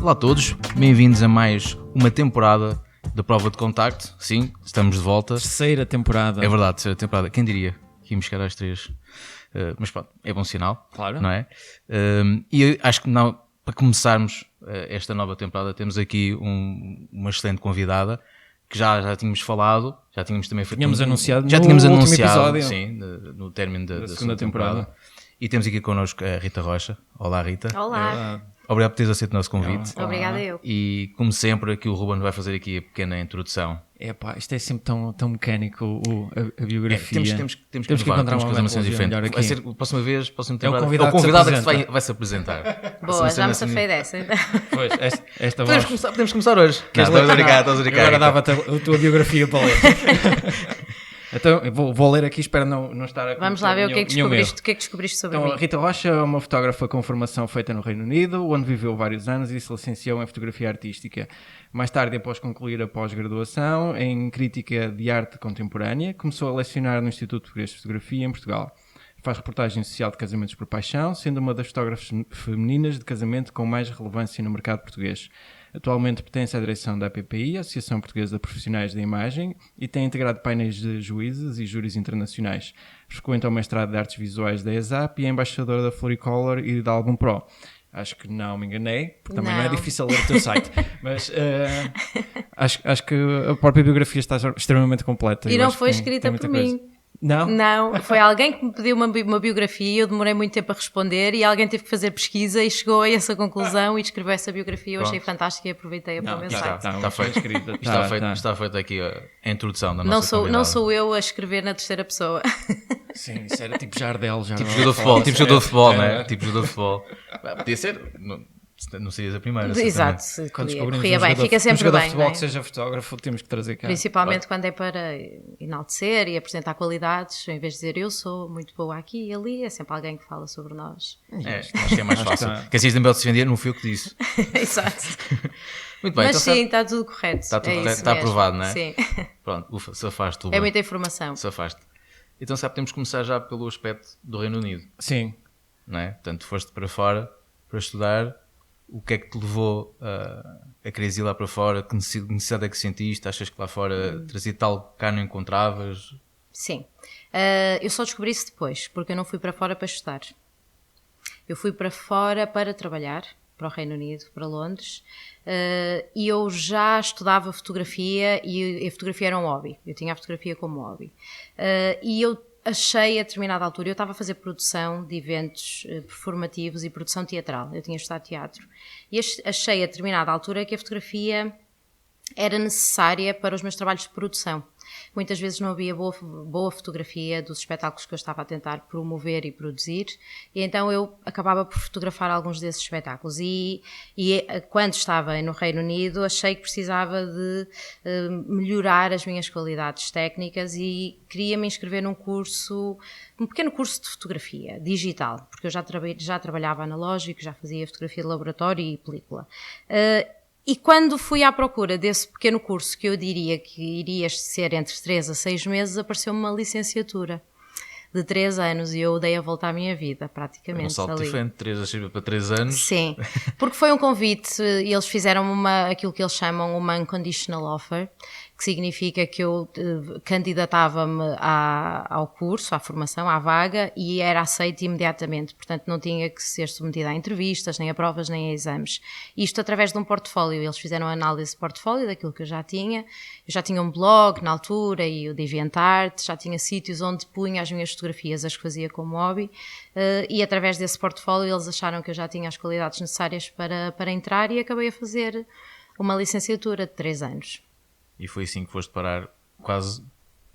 Olá a todos, bem-vindos a mais uma temporada da Prova de Contacto. Sim, estamos de volta. Terceira temporada. É verdade, terceira temporada. Quem diria que íamos chegar às 3? Mas pronto, é bom sinal, Claro. não é? E eu acho que não, para começarmos esta nova temporada temos aqui uma excelente convidada que já tínhamos falado, já tínhamos também feito Anunciado já no tínhamos último anunciado, episódio. sim, no término da segunda temporada. E temos aqui connosco a Rita Rocha. Olá, Rita. Olá, Obrigado por teres aceito o nosso convite. obrigada eu. E como sempre, aqui o Ruben vai fazer aqui a pequena introdução. Isto é sempre tão mecânico, a biografia. Temos que encontrar uma metodologia melhor diferente. aqui. Vai ser, próxima temporada, o convidado é o convidado que que se vai se apresentar. Boa, já me safei dessa. Pois, esta voz. Podemos começar hoje. Queres Estás a ler? brincar. Agora dava-te a tua biografia para ler. Então, eu vou ler aqui, espero não estar a Vamos lá ver o que é que nenhum erro. descobriste, o que é que descobriste sobre Então, a mim. Rita Rocha é uma fotógrafa com formação feita no Reino Unido, onde viveu vários anos e se licenciou em fotografia artística. Mais tarde, após concluir a pós-graduação em crítica de arte contemporânea, começou a lecionar no Instituto Português de Fotografia em Portugal. Faz reportagem social de casamentos por paixão, sendo uma das fotógrafas femininas de casamento com mais relevância no mercado português. Atualmente pertence à direção da APPI, Associação Portuguesa de Profissionais da Imagem, e tem integrado painéis de juízes e júris internacionais. Frequenta o mestrado de Artes Visuais da ESAP e é embaixadora da Floricolor e da Album Pro. Acho que não me enganei, porque também não é Não. difícil ler o teu site. Mas acho que a própria biografia está extremamente completa. E Eu não acho foi que tem escrita muita por coisa. mim. Não? Não, foi alguém que me pediu uma biografia e eu demorei muito tempo a responder e alguém teve que fazer pesquisa e chegou a essa conclusão e escreveu essa biografia. Eu achei fantástica e aproveitei para o meu site. Está feito. escrita. Está feita aqui a introdução da nossa Não sou, convidada. não sou eu a escrever na terceira pessoa. Sim, isso era tipo Jardel. Tipo jogador de futebol, não é? Tipo jogador de futebol. Podia ser, não serias a primeira. Exato, Quando corria descobrimos bem, jogador, fica sempre jogador bem. de futebol não é? que seja fotógrafo, temos que trazer cá. Principalmente quando é para enaltecer e apresentar qualidades, em vez de dizer eu sou muito boa aqui e ali, é sempre alguém que fala sobre nós. Acho que é mais Acho que fácil. está. Que assim também se vender, não fui eu que disse. Exato. Muito bem, Mas então sim, está tudo correto. Está tudo É correto, isso está mesmo. aprovado, não é? Sim. Pronto, ufa, safaste. É muita informação. Safaste. Então, sabe, temos que começar já pelo aspecto do Reino Unido, Sim. não é? Portanto, foste para fora para estudar. O que é que te levou a quereres ir lá para fora? Que necessidade é que sentiste? Achas que lá fora trazia tal que cá não encontravas? Sim. Eu só descobri isso depois, porque eu não fui para fora para estudar. Eu fui para fora para trabalhar, para o Reino Unido, para Londres, e eu já estudava fotografia e a fotografia era um hobby. Eu tinha a fotografia como hobby. E eu achei a determinada altura, eu estava a fazer produção de eventos performativos e produção teatral. Eu tinha estudado teatro. E achei a determinada altura que a fotografia era necessária para os meus trabalhos de produção. Muitas vezes não havia boa fotografia dos espetáculos que eu estava a tentar promover e produzir, e então eu acabava por fotografar alguns desses espetáculos. E quando estava no Reino Unido, achei que precisava de melhorar as minhas qualidades técnicas e queria me inscrever num pequeno curso de fotografia digital, porque eu já trabalhava analógico, já fazia fotografia de laboratório e película. E quando fui à procura desse pequeno curso, que eu diria que iria ser entre 3 a 6 meses, apareceu-me uma licenciatura de 3 anos e eu dei a volta à minha vida, praticamente. Um salto ali. diferente, 3 para 3 anos. Sim, porque foi um convite e eles fizeram aquilo que eles chamam uma unconditional offer, que significa que eu candidatava-me ao curso, à formação, à vaga, e era aceite imediatamente. Portanto, não tinha que ser submetida a entrevistas, nem a provas, nem a exames. Isto através de um portfólio. Eles fizeram análise de portfólio daquilo que eu já tinha. Eu já tinha um blog na altura e o DeviantArt, já tinha sítios onde punha as minhas fotografias, as que fazia como hobby, e através desse portfólio eles acharam que eu já tinha as qualidades necessárias para entrar e acabei a fazer uma licenciatura de 3 anos. E foi assim que foste parar, quase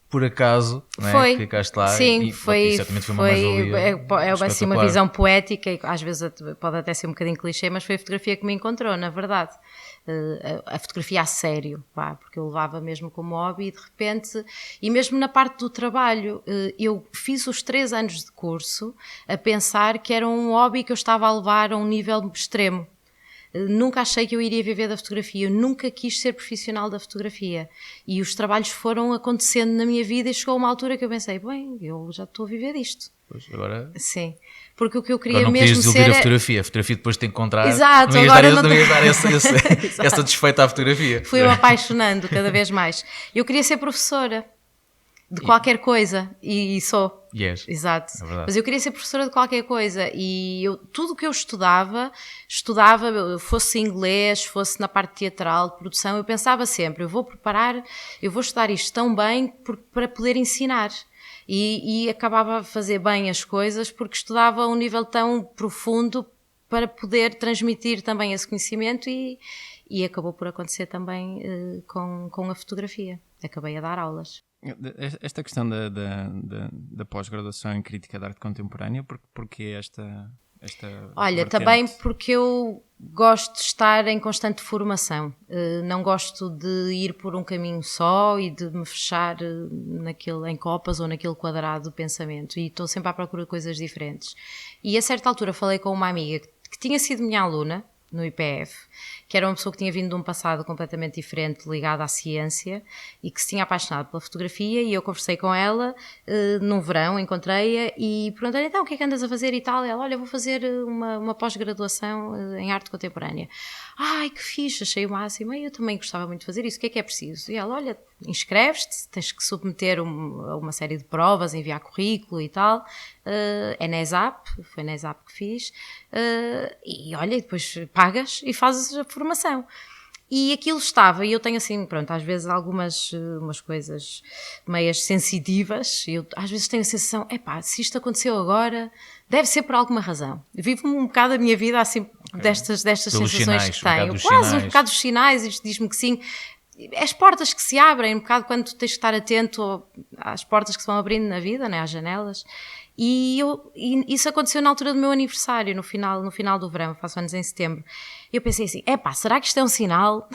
por acaso, não é? Foi. Que ficaste lá. Sim, e foi certamente foi uma mais-valia é assim uma espetacular. visão poética e às vezes pode até ser um bocadinho clichê, mas foi a fotografia que me encontrou, na verdade. A fotografia a sério, porque eu levava mesmo como hobby e de repente, e mesmo na parte do trabalho, eu fiz os 3 anos de curso a pensar que era um hobby que eu estava a levar a um nível extremo. Nunca achei que eu iria viver da fotografia, eu nunca quis ser profissional da fotografia. E os trabalhos foram acontecendo na minha vida e chegou uma altura que eu pensei, bem, eu já estou a viver disto. Pois, agora... Sim, porque o que eu queria Agora não mesmo podias ser... a fotografia depois de te encontrar, Exato, não ias agora dar, não não ias dar essa desfeita à fotografia. Fui-me apaixonando cada vez mais. Eu queria ser professora de qualquer coisa e sou. Yes, Exato. é verdade. Mas eu queria ser professora de qualquer coisa e tudo o que eu estudava, fosse inglês, fosse na parte teatral, de produção, eu pensava sempre, eu vou estudar isto tão bem para poder ensinar. E acabava a fazer bem as coisas porque estudava a um nível tão profundo para poder transmitir também esse conhecimento e acabou por acontecer também com a fotografia. Acabei a dar aulas. Esta questão da pós-graduação em Crítica de Arte Contemporânea, porque esta Olha, vertente? também porque eu gosto de estar em constante formação. Não gosto de ir por um caminho só e de me fechar em copas ou naquele quadrado do pensamento. E estou sempre à procura de coisas diferentes. E a certa altura falei com uma amiga que tinha sido minha aluna no IPF, que era uma pessoa que tinha vindo de um passado completamente diferente, ligado à ciência, e que se tinha apaixonado pela fotografia, e eu conversei com ela no verão, encontrei-a, e perguntei-lhe, então, o que é que andas a fazer e tal? E ela, olha, vou fazer uma pós-graduação em arte contemporânea. Ai, que fixe, achei o máximo, eu também gostava muito de fazer isso, o que é preciso? E ela, olha, inscreves-te, tens que submeter uma série de provas, enviar currículo e tal, é na ESAP, foi na ESAP que fiz, e olha, e depois pagas e fazes a formação. E aquilo estava, e eu tenho assim, pronto, às vezes umas coisas meias sensitivas, e eu às vezes tenho a sensação, se isto aconteceu agora, deve ser por alguma razão. Eu vivo um bocado a minha vida assim, destas sensações sinais, que tenho. Quase um bocado dos sinais, isto diz-me que sim. As portas que se abrem, um bocado quando tu tens que estar atento às portas que se vão abrindo na vida, né, às janelas. E isso aconteceu na altura do meu aniversário, no final do verão, faço anos em setembro. Eu pensei assim, será que isto é um sinal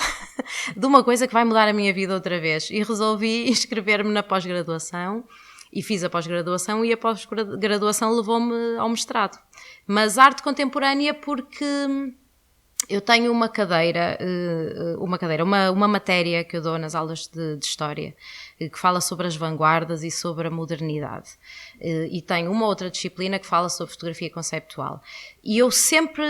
de uma coisa que vai mudar a minha vida outra vez? E resolvi inscrever-me na pós-graduação e fiz a pós-graduação e a pós-graduação levou-me ao mestrado. Mas arte contemporânea porque... Eu tenho uma matéria que eu dou nas aulas de História, que fala sobre as vanguardas e sobre a modernidade. E tenho uma outra disciplina que fala sobre fotografia conceptual. E eu sempre,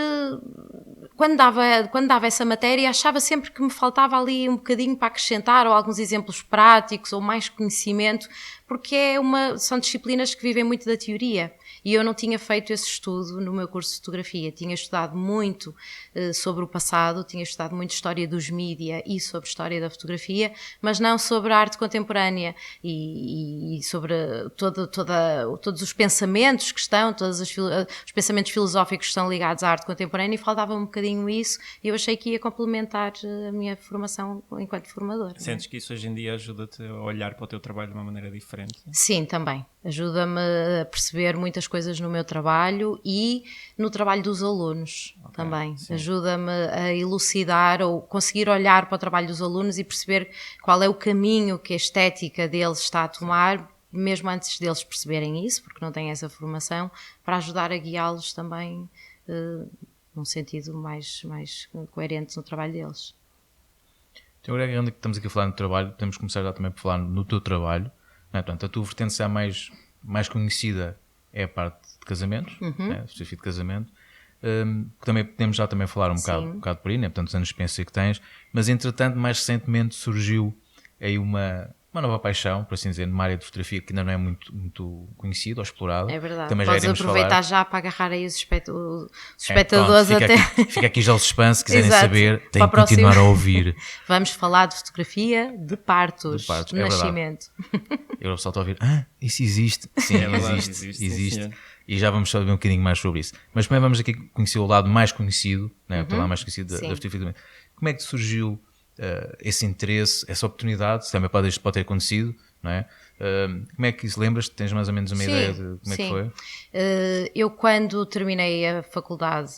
quando dava essa matéria, achava sempre que me faltava ali um bocadinho para acrescentar, ou alguns exemplos práticos, ou mais conhecimento, porque são disciplinas que vivem muito da teoria. E eu não tinha feito esse estudo no meu curso de fotografia. Tinha estudado muito sobre o passado, tinha estudado muito história dos mídia e sobre história da fotografia, mas não sobre a arte contemporânea e sobre todos os pensamentos que estão, os pensamentos filosóficos que estão ligados à arte contemporânea, e faltava um bocadinho isso, e eu achei que ia complementar a minha formação enquanto formadora. Sentes que isso hoje em dia ajuda-te a olhar para o teu trabalho de uma maneira diferente? Sim, também. Ajuda-me a perceber muitas coisas no meu trabalho e no trabalho dos alunos também. Sim. Ajuda-me a elucidar ou conseguir olhar para o trabalho dos alunos e perceber qual é o caminho que a estética deles está a tomar, mesmo antes deles perceberem isso, porque não têm essa formação, para ajudar a guiá-los também num sentido mais coerente no trabalho deles. Então, agora que estamos aqui a falar no trabalho, podemos começar já também por falar no teu trabalho. Não é? Portanto, a tua vertente já mais conhecida é a parte de casamentos, fotografia de casamento, que também podemos já também falar um bocado por aí, né? Portanto, os anos de experiência que tens, mas entretanto, mais recentemente surgiu aí uma nova paixão, por assim dizer, numa área de fotografia que ainda não é muito conhecida ou explorada. É verdade, também podes já iremos aproveitar falar. já para agarrar aí os espectadores Pronto, até... Fica aqui já o suspense, se quiserem Exato. saber, têm que continuar a ouvir. Vamos falar de fotografia de partos, de nascimento. E o pessoal está a ouvir, isso existe. Sim, existe. E já vamos saber um bocadinho mais sobre isso. Mas primeiro vamos aqui conhecer o lado mais conhecido, né? O lado mais conhecido da fotografia. Como é que surgiu esse interesse, essa oportunidade? Também pode ter acontecido, não é? Como é que isso lembras? Tens mais ou menos uma ideia de como é que foi? Eu, quando terminei a faculdade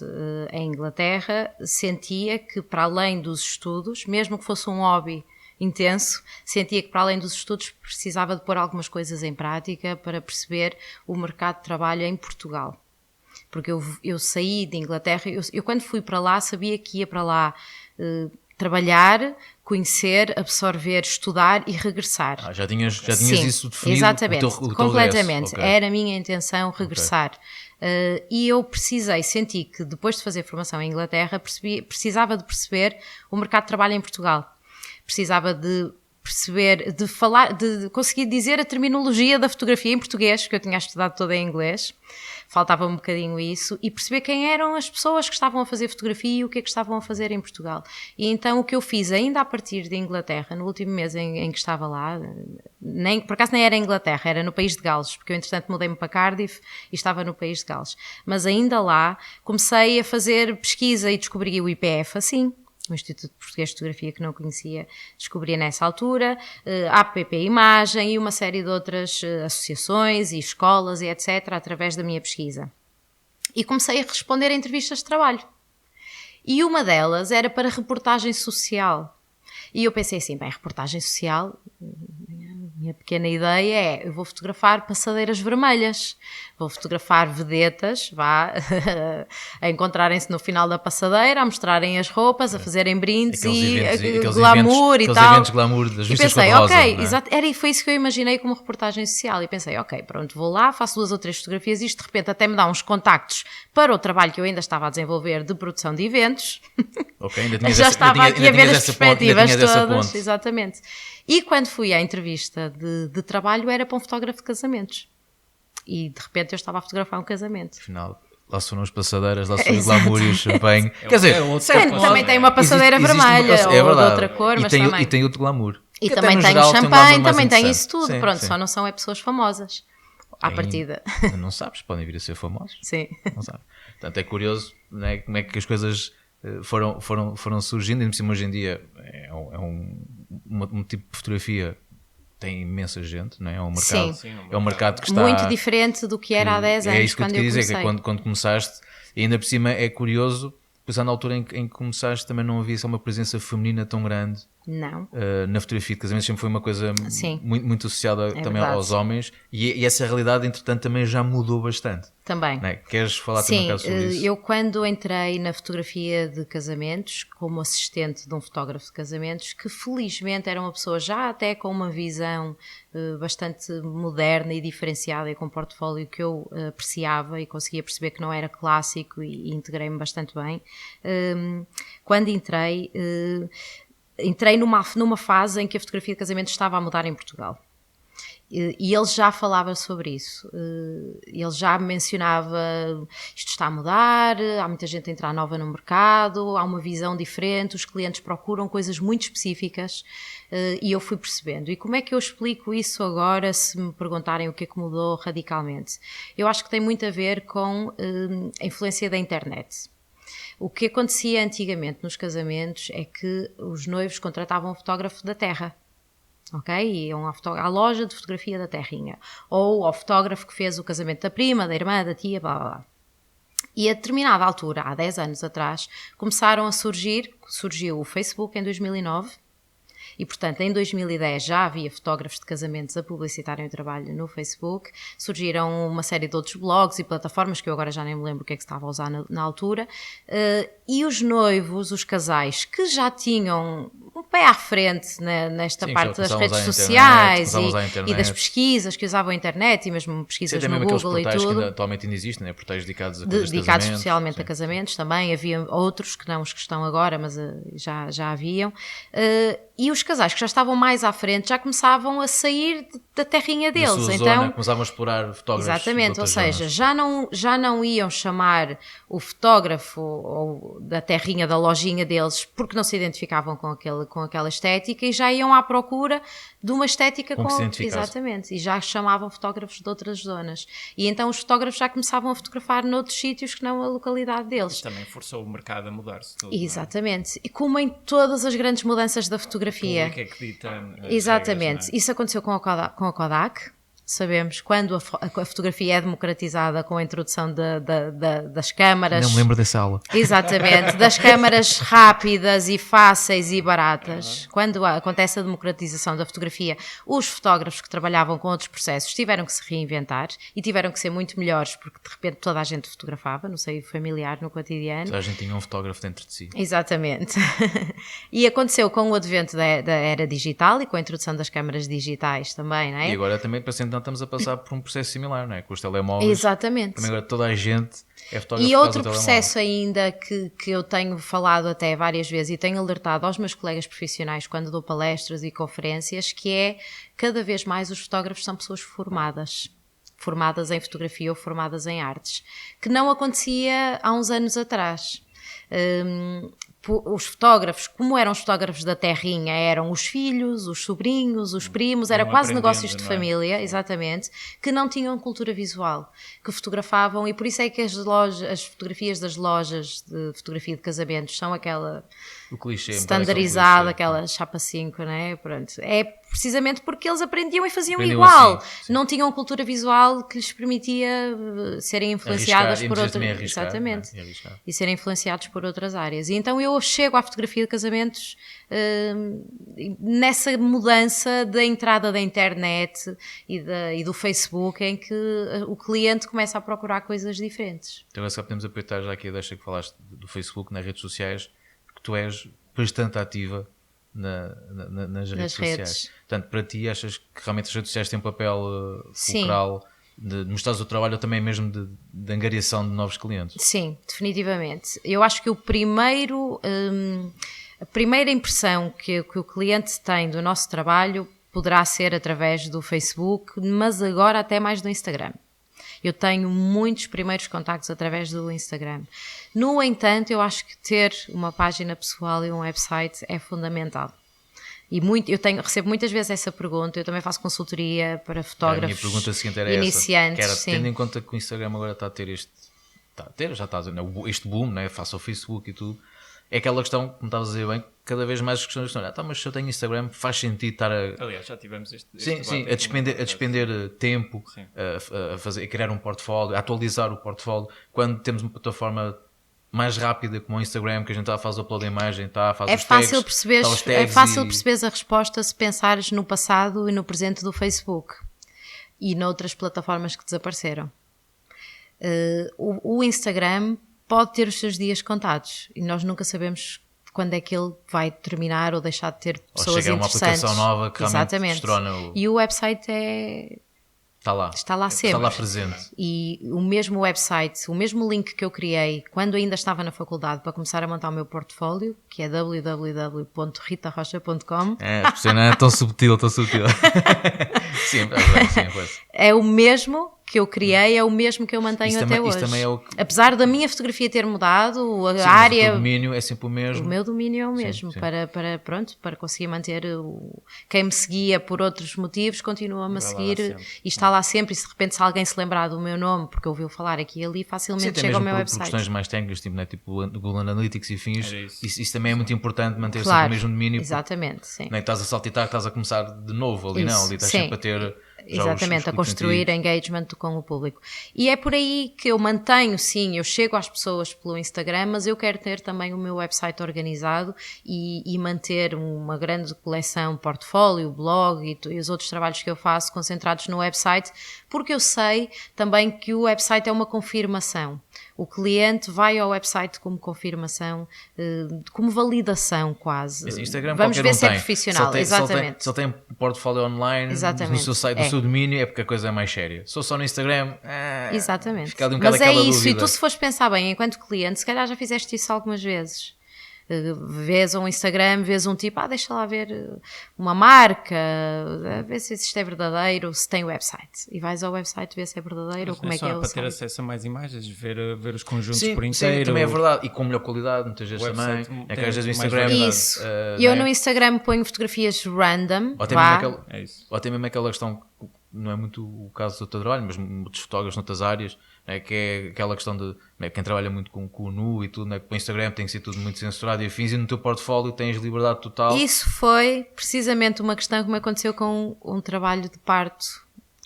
em Inglaterra, sentia que, para além dos estudos, mesmo que fosse um hobby intenso, sentia que, para além dos estudos, precisava de pôr algumas coisas em prática para perceber o mercado de trabalho em Portugal. porque eu saí de Inglaterra, eu quando fui para lá sabia que ia para lá trabalhar, conhecer, absorver, estudar e regressar. Já tinhas Sim, isso definido? Exatamente, o teu completamente. Okay. Era a minha intenção regressar. E eu senti que depois de fazer formação em Inglaterra, precisava de perceber o mercado de trabalho em Portugal. Precisava de perceber, de falar, de conseguir dizer a terminologia da fotografia em português, que eu tinha estudado toda em inglês. Faltava um bocadinho isso, e perceber quem eram as pessoas que estavam a fazer fotografia e o que é que estavam a fazer em Portugal. E então o que eu fiz ainda a partir de Inglaterra, no último mês em que estava lá, por acaso nem era em Inglaterra, era no país de Gales, porque eu entretanto mudei-me para Cardiff e estava no país de Gales. Mas ainda lá comecei a fazer pesquisa e descobri o IPF assim, o Instituto Português de Fotografia, que não conhecia, descobri nessa altura, a APP Imagem e uma série de outras associações e escolas e etc. através da minha pesquisa. E comecei a responder a entrevistas de trabalho. E uma delas era para reportagem social. E eu pensei assim, bem, reportagem social, minha pequena ideia é, eu vou fotografar passadeiras vermelhas, vou fotografar vedetas, a encontrarem-se no final da passadeira, a mostrarem as roupas, a fazerem brindes aqueles glamour eventos, e tal. Eventos glamour das e vistas pensei, cor-de-rosa, ok, não é? exato, foi isso que eu imaginei como reportagem social. E pensei, ok, pronto, vou lá, faço 2 ou 3 fotografias, isto de repente até me dá uns contactos para o trabalho que eu ainda estava a desenvolver de produção de eventos. Ok, ainda tinhas Já estava aqui a ver as perspectivas essa todas, ponte. exatamente. E quando fui à entrevista de trabalho era para um fotógrafo de casamentos. E de repente eu estava a fotografar um casamento. Afinal, lá foram as passadeiras, lá foi o glamour e o champanhe. Quer dizer, também tem uma passadeira vermelha ou de outra cor, mas também. E tem outro glamour. E Que também até, no tem geral, o tem um champanhe, glamour mais também tem interessante. isso tudo. Sim, Pronto, sim. só não são pessoas famosas. À partida. Não sabes, podem vir a ser famosos. Sim. Não sabes. Portanto, é curioso, né, como é que as coisas foram surgindo. E hoje em dia é um tipo de fotografia, tem imensa gente, não é? É um mercado, Sim. é um mercado que está Muito diferente do que era há 10 anos, é isso que quando eu te eu queria dizer, comecei. que é quando começaste, e ainda por cima é curioso, pois na altura em que começaste também não havia só uma presença feminina tão grande. Não. Na fotografia de casamentos sempre foi uma coisa muito associada também verdade. aos homens, e essa realidade entretanto também já mudou bastante. Também. Não é? Queres falar também um bocado sobre isso? Eu quando entrei na fotografia de casamentos, como assistente de um fotógrafo de casamentos, que felizmente era uma pessoa já até com uma visão bastante moderna e diferenciada e com um portfólio que eu apreciava e conseguia perceber que não era clássico e integrei-me bastante bem. Quando entrei numa fase em que a fotografia de casamento estava a mudar em Portugal. E ele já falava sobre isso, ele já mencionava, isto está a mudar, há muita gente a entrar nova no mercado, há uma visão diferente, os clientes procuram coisas muito específicas, e eu fui percebendo. E como é que eu explico isso agora, se me perguntarem o que é que mudou radicalmente? Eu acho que tem muito a ver com a influência da internet. O que acontecia antigamente nos casamentos é que os noivos contratavam um fotógrafo da terra. Ok? Iam à loja de fotografia da terrinha, ou ao fotógrafo que fez o casamento da prima, da irmã, da tia, blá blá blá. E a determinada altura, há 10 anos atrás, surgiu o Facebook em 2009, e portanto em 2010 já havia fotógrafos de casamentos a publicitarem o trabalho no Facebook, surgiram uma série de outros blogs e plataformas que eu agora já nem me lembro o que é que se estava a usar na altura, e os noivos, os casais que já tinham um pé à frente nesta parte das redes sociais e das pesquisas que usavam a internet e mesmo pesquisas no Google e tudo. Que atualmente ainda existem, né? Portais dedicados a dedicados especialmente a casamentos também, havia outros que não os que estão agora, mas já haviam. E os casais que já estavam mais à frente já começavam a sair da terrinha deles. Da sua então, zona, começavam a explorar fotógrafos. Exatamente, ou seja, zonas. já não iam chamar o fotógrafo ou da terrinha, da lojinha deles, porque não se identificavam com aquela estética e já iam à procura de uma estética com que se identificasse. Exatamente, e já chamavam fotógrafos de outras zonas. E então os fotógrafos já começavam a fotografar noutros sítios que não a localidade deles. Também forçou o mercado a mudar-se todo. Exatamente, e como em todas as grandes mudanças da fotografia. O público é que dita Exatamente, regras, não é? isso aconteceu com a Kodak. sabemos, quando a fotografia é democratizada com a introdução das câmaras. Não me lembro dessa aula. Exatamente, das câmaras rápidas e fáceis e baratas. Quando acontece a democratização da fotografia, os fotógrafos que trabalhavam com outros processos tiveram que se reinventar e tiveram que ser muito melhores, porque de repente toda a gente fotografava, no seio familiar, no cotidiano. Toda a gente tinha um fotógrafo dentro de si. Exatamente. E aconteceu com o advento da era digital e com a introdução das câmaras digitais também, não é? E agora também, para sempre, estamos a passar por um processo similar, não é? Com os telemóveis. Exatamente. Também agora toda a gente é fotógrafo. E outro processo ainda que eu tenho falado até várias vezes e tenho alertado aos meus colegas profissionais quando dou palestras e conferências, que é, cada vez mais os fotógrafos são pessoas formadas em fotografia ou formadas em artes, que não acontecia há uns anos atrás. Os fotógrafos, como eram os fotógrafos da terrinha, eram os filhos, os sobrinhos, os primos, era quase negócios de família, exatamente, que não tinham cultura visual, que fotografavam, e por isso é que as fotografias das lojas de fotografia de casamentos são aquela o clichê, standardizada, aquela chapa 5, né? Pronto. É precisamente porque eles aprendiam e faziam Aprendiam igual. assim, sim. Não tinham cultura visual que lhes permitia serem influenciadas por outras. Exatamente. Né? E serem influenciados por outras áreas. E então eu chego à fotografia de casamentos nessa mudança da entrada da internet e do Facebook, em que o cliente começa a procurar coisas diferentes. Então agora só podemos aproveitar já aqui a deixa que falaste do Facebook, nas redes sociais, que tu és bastante ativa nas redes sociais. Portanto, para ti, achas que realmente as redes sociais têm um papel fulcral de mostrares o trabalho ou também mesmo de angariação de novos clientes? Sim, definitivamente. Eu acho que a primeira impressão que o cliente tem do nosso trabalho poderá ser através do Facebook, mas agora até mais do Instagram. Eu tenho muitos primeiros contactos através do Instagram. No entanto, eu acho que ter uma página pessoal e um website é fundamental. E recebo muitas vezes essa pergunta. Eu também faço consultoria para fotógrafos. A minha pergunta seguinte era iniciantes. Essa, que era, tendo em conta que o Instagram agora está a ter este boom, né, face ao Facebook e tudo, é aquela questão, como estavas a dizer bem, cada vez mais as questões de mas se eu tenho Instagram, faz sentido estar a... Aliás, já tivemos este a despender tempo, a criar um portfólio, a atualizar o portfólio, quando temos uma plataforma mais rápida como o Instagram, que a gente faz o upload da imagem, faz os tags. É fácil perceberes a resposta se pensares no passado e no presente do Facebook e noutras plataformas que desapareceram. O Instagram pode ter os seus dias contados e nós nunca sabemos quando é que ele vai terminar ou deixar de ter pessoas interessantes. Ou chegar uma aplicação nova que realmente destrona E o website está lá sempre. Está lá presente. E o mesmo website, o mesmo link que eu criei quando ainda estava na faculdade para começar a montar o meu portfólio, que é www.ritarocha.com. É tão subtil. Sim, é o mesmo que eu criei, é o mesmo que eu mantenho até hoje. Apesar da minha fotografia ter mudado, a área... Mas o domínio é sempre o mesmo. O meu domínio é o mesmo. Sim. Para conseguir manter... Quem me seguia por outros motivos continua-me a seguir e está lá sempre. E se de repente se alguém se lembrar do meu nome, porque ouviu falar aqui e ali, facilmente chega ao meu website. Por questões mais técnicas, tipo o Google Analytics e fins, isso também é muito importante, manter sempre o mesmo domínio. Exatamente, sim. Nem estás a saltitar, estás a começar de novo ali, ali estás sempre a ter... Exatamente, a construir engagement com o público. E é por aí que eu mantenho, sim, eu chego às pessoas pelo Instagram, mas eu quero ter também o meu website organizado e manter uma grande coleção, portfólio, blog e os outros trabalhos que eu faço concentrados no website, porque eu sei também que o website é uma confirmação. O cliente vai ao website como confirmação, como validação quase. Instagram, vamos ver se é tem. profissional. Exatamente. Se ele tem portfólio online no seu site, no seu domínio, é porque a coisa é mais séria. Só no Instagram, exatamente. Fica ali um mas é isso, dúvida. E tu se fores pensar bem, enquanto cliente, se calhar já fizeste isso algumas vezes. Vês um Instagram, vês um tipo, deixa lá ver uma marca, ver se isto é verdadeiro, se tem website. E vais ao website ver se é verdadeiro ou como é que é o para site. ter acesso a mais imagens, ver os conjuntos por inteiro. Sim, também é verdade. E com melhor qualidade, muitas vezes também. É que às vezes o Instagram... Isso. E eu no Instagram ponho fotografias random. Ou até mesmo aquela questão, não é muito o caso do teu trabalho, mas muitos fotógrafos noutras áreas, que é aquela questão de quem trabalha muito com o nu e tudo, com o Instagram tem que ser tudo muito censurado e afins, e no teu portfólio tens liberdade total. Isso foi precisamente uma questão que me aconteceu com um trabalho de parto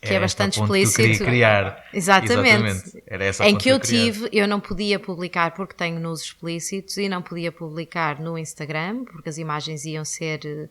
que é bastante esta a ponte que eu explícito. queria criar. Exatamente. Era essa a Em ponte que eu queria. tive, eu não podia publicar porque tenho nos explícitos e não podia publicar no Instagram porque as imagens iam ser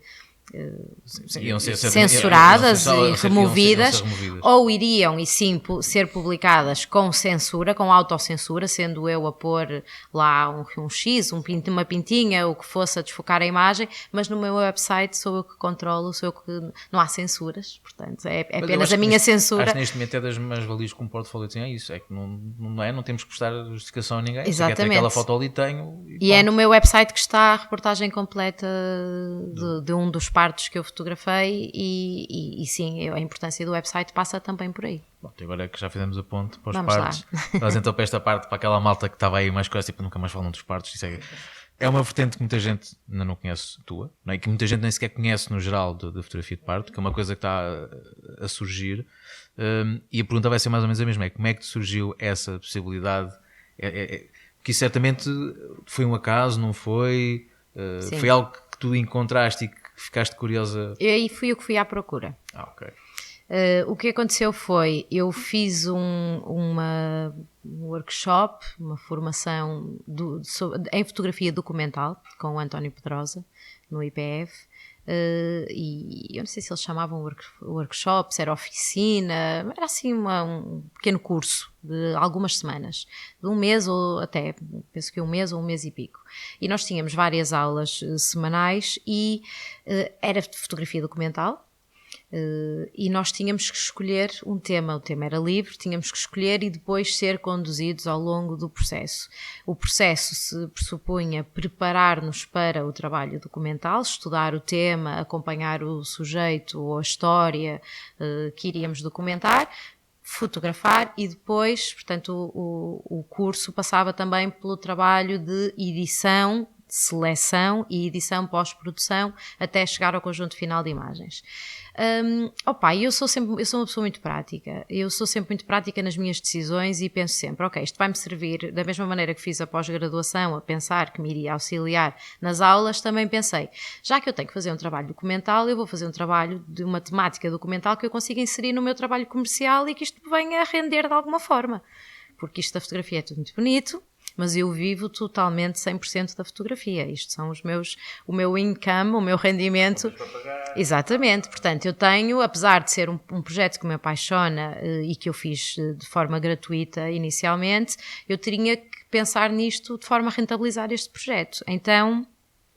censuradas e removidas, ou iriam e sim ser publicadas com censura, com autocensura, sendo eu a pôr lá um X, uma pintinha, o que fosse a desfocar a imagem, mas no meu website sou eu que controlo, sou eu que não há censuras, portanto é apenas a minha censura. Acho que neste momento é das mais valias com um portfólio de é isso, é que não temos que prestar justificação a ninguém. Exatamente. Se quer ter aquela foto ali, tenho. E é no meu website que está a reportagem completa de um dos partos que eu fotografei e sim, a importância do website passa também por aí. Bom, agora que já fizemos a ponte para os Vamos partos, nós então para esta parte, para aquela malta que estava aí mais coisa, tipo, nunca mais falam dos partos, isso é uma vertente que muita gente ainda não conhece tua, não é? E que muita gente nem sequer conhece no geral da fotografia de parto, que é uma coisa que está a surgir, e a pergunta vai ser mais ou menos a mesma, é como é que te surgiu essa possibilidade? Que certamente foi um acaso, não foi? Foi algo que tu encontraste e que ficaste curiosa? E aí fui eu que fui à procura. Ok. O que aconteceu foi, eu fiz um workshop, uma formação em fotografia documental com o António Pedrosa, no IPF, e eu não sei se eles chamavam workshop, se era oficina, era assim um pequeno curso de algumas semanas, de um mês ou até, penso que um mês e pico. E nós tínhamos várias aulas semanais e era de fotografia documental. E nós tínhamos que escolher um tema, o tema era livre, tínhamos que escolher e depois ser conduzidos ao longo do processo. O processo se pressupunha preparar-nos para o trabalho documental, estudar o tema, acompanhar o sujeito ou a história que iríamos documentar, fotografar e depois, portanto, o curso passava também pelo trabalho de edição, seleção e edição pós-produção até chegar ao conjunto final de imagens. Eu sou uma pessoa muito prática, nas minhas decisões e penso sempre, ok, isto vai-me servir da mesma maneira que fiz a pós-graduação a pensar que me iria auxiliar nas aulas, também pensei, já que eu tenho que fazer um trabalho documental, eu vou fazer um trabalho de uma temática documental que eu consiga inserir no meu trabalho comercial e que isto venha a render de alguma forma, porque isto da fotografia é tudo muito bonito, mas eu vivo totalmente 100% da fotografia. Isto são o meu income, o meu rendimento. Exatamente. Portanto, eu tenho, apesar de ser um projeto que me apaixona e que eu fiz de forma gratuita inicialmente, eu teria que pensar nisto de forma a rentabilizar este projeto. Então...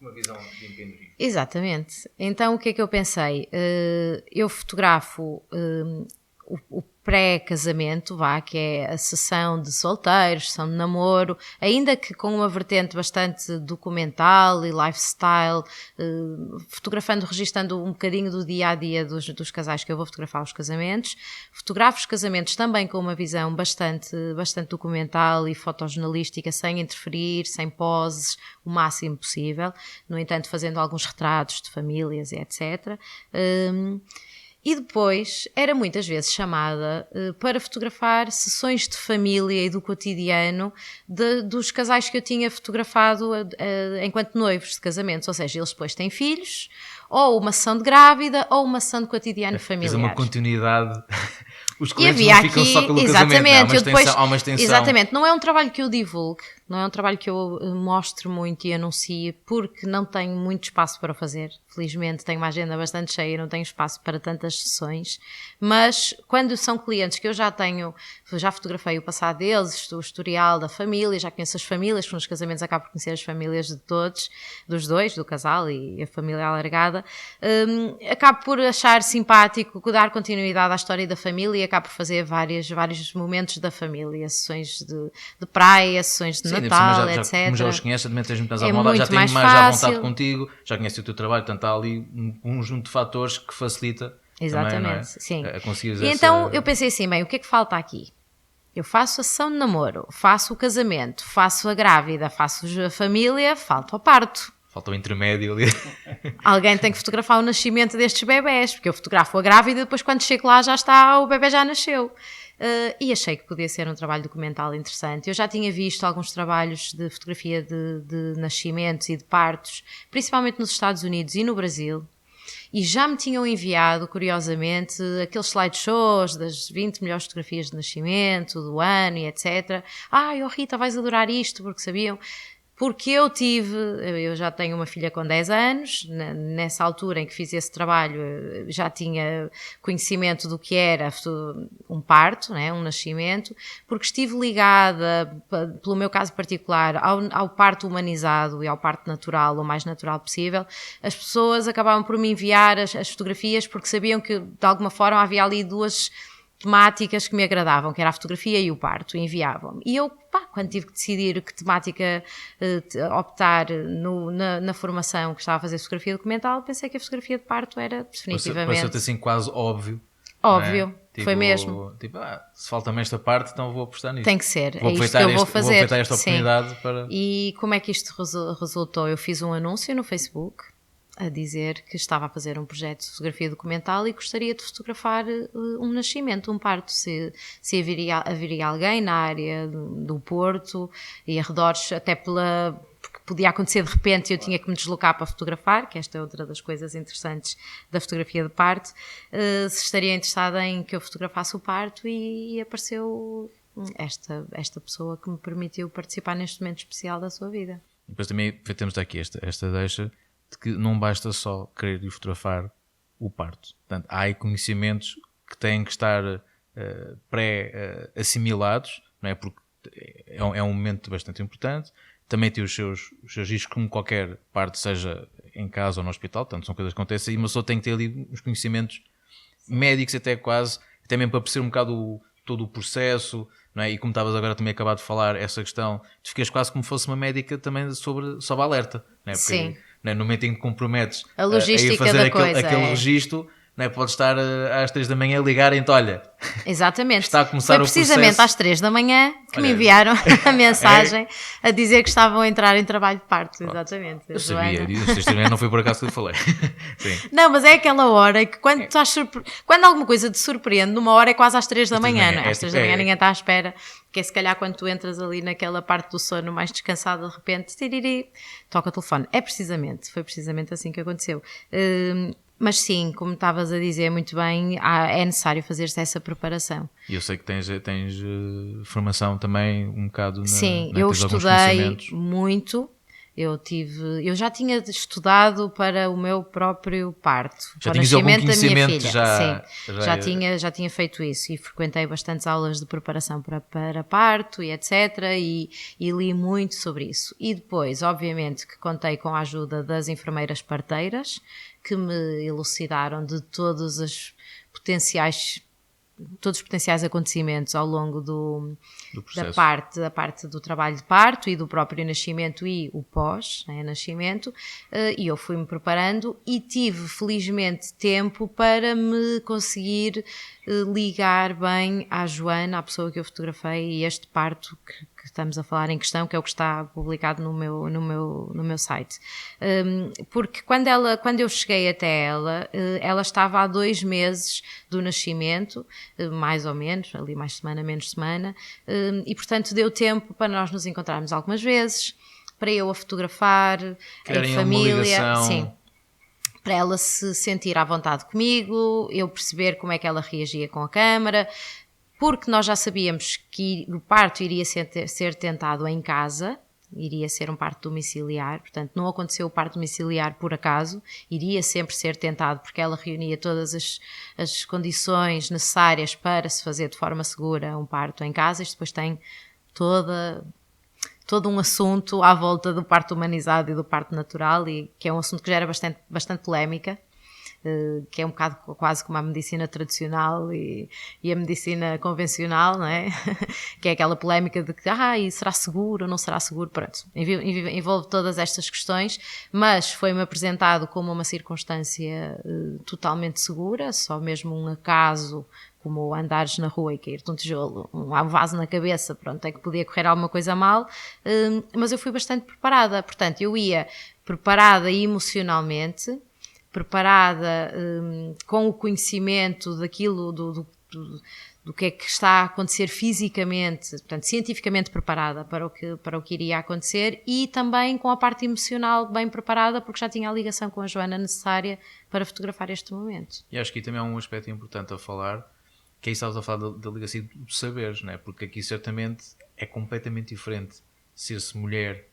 Uma visão de empreendedorismo. Exatamente. Então, o que é que eu pensei? Eu fotografo o pré-casamento, que é a sessão de solteiros, sessão de namoro, ainda que com uma vertente bastante documental e lifestyle, fotografando, registando um bocadinho do dia-a-dia dos casais que eu vou fotografar os casamentos. Fotografo os casamentos também com uma visão bastante documental e fotojornalística, sem interferir, sem poses, o máximo possível. No entanto, fazendo alguns retratos de famílias e etc., e depois era muitas vezes chamada para fotografar sessões de família e do cotidiano dos casais que eu tinha fotografado enquanto noivos de casamentos. Ou seja, eles depois têm filhos, ou uma sessão de grávida, ou uma sessão de cotidiano familiar. É uma continuidade. Os E clientes havia não ficam aqui, só pelo exatamente, casamento, há uma extensão. Exatamente, não é um trabalho que eu divulgue, não é um trabalho que eu mostre muito e anuncie, porque não tenho muito espaço para o fazer. Felizmente tenho uma agenda bastante cheia e não tenho espaço para tantas sessões, mas quando são clientes que eu já fotografei o passado deles, o historial da família, já conheço as famílias, porque nos casamentos acabo por conhecer as famílias de todos, dos dois, do casal e a família alargada, acabo por achar simpático dar continuidade à história da família e acabo por fazer vários momentos da família, sessões de praia, sessões de Natal, etc. Como já os conheces, também tens muitas já tenho mais mais à fácil. vontade contigo, já conheces o teu trabalho, portanto há ali um conjunto de fatores que facilita. Exatamente, também, não é? sim. E então eu pensei assim, bem, o que é que falta aqui? Eu faço a sessão de namoro, faço o casamento, faço a grávida, faço a família, falta o parto. Falta o intermédio ali. Alguém tem que fotografar o nascimento destes bebés, porque eu fotografo a grávida e depois quando chego lá já está, o bebé já nasceu. E achei que podia ser um trabalho documental interessante. Eu já tinha visto alguns trabalhos de fotografia de nascimentos e de partos, principalmente nos Estados Unidos e no Brasil. e já me tinham enviado, curiosamente, aqueles slideshows das 20 melhores fotografias de nascimento, do ano e etc. Oh Rita, vais adorar isto, porque sabiam... Porque eu já tenho uma filha com 10 anos, nessa altura em que fiz esse trabalho já tinha conhecimento do que era um parto, né, um nascimento, porque estive ligada, pelo meu caso particular, ao parto humanizado e ao parto natural, o mais natural possível. As pessoas acabavam por me enviar as fotografias porque sabiam que de alguma forma havia ali duas temáticas que me agradavam, que era a fotografia e o parto, e enviavam-me. E eu, quando tive que decidir que temática optar na formação que estava a fazer fotografia documental, pensei que a fotografia de parto era definitivamente... Pareceu-te assim quase óbvio. Óbvio, né? Tipo, foi mesmo. Tipo, se falta-me esta parte, então vou apostar nisto. Tem que ser, Vou é isto que eu vou fazer. Vou aproveitar esta oportunidade para... E como é que isto resultou? Eu fiz um anúncio no Facebook a dizer que estava a fazer um projeto de fotografia documental e gostaria de fotografar um nascimento, um parto, se haveria alguém na área do Porto e arredores, até porque podia acontecer de repente e eu tinha que me deslocar para fotografar, que esta é outra das coisas interessantes da fotografia de parto, se estaria interessada em que eu fotografasse o parto, e apareceu esta pessoa que me permitiu participar neste momento especial da sua vida. Depois também temos aqui esta deixa de que não basta só querer ir fotografar o parto. Portanto, há aí conhecimentos que têm que estar pré-assimilados, não é? Porque é um momento bastante importante. Também tem os seus riscos, como qualquer parte, seja em casa ou no hospital. Portanto, são coisas que acontecem e uma pessoa tem que ter ali uns conhecimentos médicos até mesmo para perceber um bocado todo o processo, não é? E como estavas agora também acabado de falar, essa questão, tu ficas quase como fosse uma médica também sobre alerta, não é? Porque, sim. Não é? No momento em que comprometes a logística a fazer da aquele registro, não é? Pode estar às 3 da manhã a ligarem-te, olha, exatamente. está a começar Foi precisamente às 3 da manhã que me enviaram a mensagem a dizer que estavam a entrar em trabalho de parto, exatamente. Eu sabia disso, não foi por acaso que eu falei. Sim. Não, mas é aquela hora que quando alguma coisa te surpreende, numa hora é quase às 3 da manhã, não é? Às 3 da manhã ninguém está à espera, que é se calhar quando tu entras ali naquela parte do sono mais descansado, de repente, toca o telefone. Foi precisamente assim que aconteceu. Mas sim, como estavas a dizer muito bem, é necessário fazer-se essa preparação. E eu sei que tens formação também um bocado sim, eu estudei muito. Eu já tinha estudado para o meu próprio parto, já para o nascimento da minha filha. Já tinha feito isso e frequentei bastantes aulas de preparação para parto e etc. E li muito sobre isso. E depois, obviamente, que contei com a ajuda das enfermeiras parteiras, que me elucidaram de todos os potenciais acontecimentos ao longo da parte do trabalho de parto e do próprio nascimento e o pós-nascimento, e eu fui-me preparando e tive felizmente tempo para me conseguir ligar bem à Joana, à pessoa que eu fotografei, e este parto que estamos a falar em questão, que é o que está publicado no meu site. Porque quando eu cheguei até ela estava há 2 meses do nascimento, mais ou menos, ali mais semana, menos semana, e portanto deu tempo para nós nos encontrarmos algumas vezes, para eu a fotografar, em família, sim, para ela se sentir à vontade comigo, eu perceber como é que ela reagia com a câmara, porque nós já sabíamos que o parto iria ser tentado em casa, iria ser um parto domiciliar, portanto não aconteceu o parto domiciliar por acaso, iria sempre ser tentado porque ela reunia todas as condições necessárias para se fazer de forma segura um parto em casa. Isto depois tem todo um assunto à volta do parto humanizado e do parto natural, e que é um assunto que gera bastante polémica, que é um bocado quase como a medicina tradicional e a medicina convencional, não é? Que é aquela polémica de que e será seguro ou não será seguro, pronto, envolve todas estas questões, mas foi-me apresentado como uma circunstância totalmente segura, só mesmo um acaso, como andares na rua e cair-te um tijolo, um vaso na cabeça, pronto, é que podia correr alguma coisa mal, mas eu fui bastante preparada, portanto eu ia preparada emocionalmente, preparada com o conhecimento daquilo do que é que está a acontecer fisicamente, portanto, cientificamente preparada para o que iria acontecer, e também com a parte emocional bem preparada, porque já tinha a ligação com a Joana necessária para fotografar este momento. E acho que aqui também é um aspecto importante a falar, que aí estavas a falar da ligação dos saberes, não é? Porque aqui certamente é completamente diferente ser-se mulher,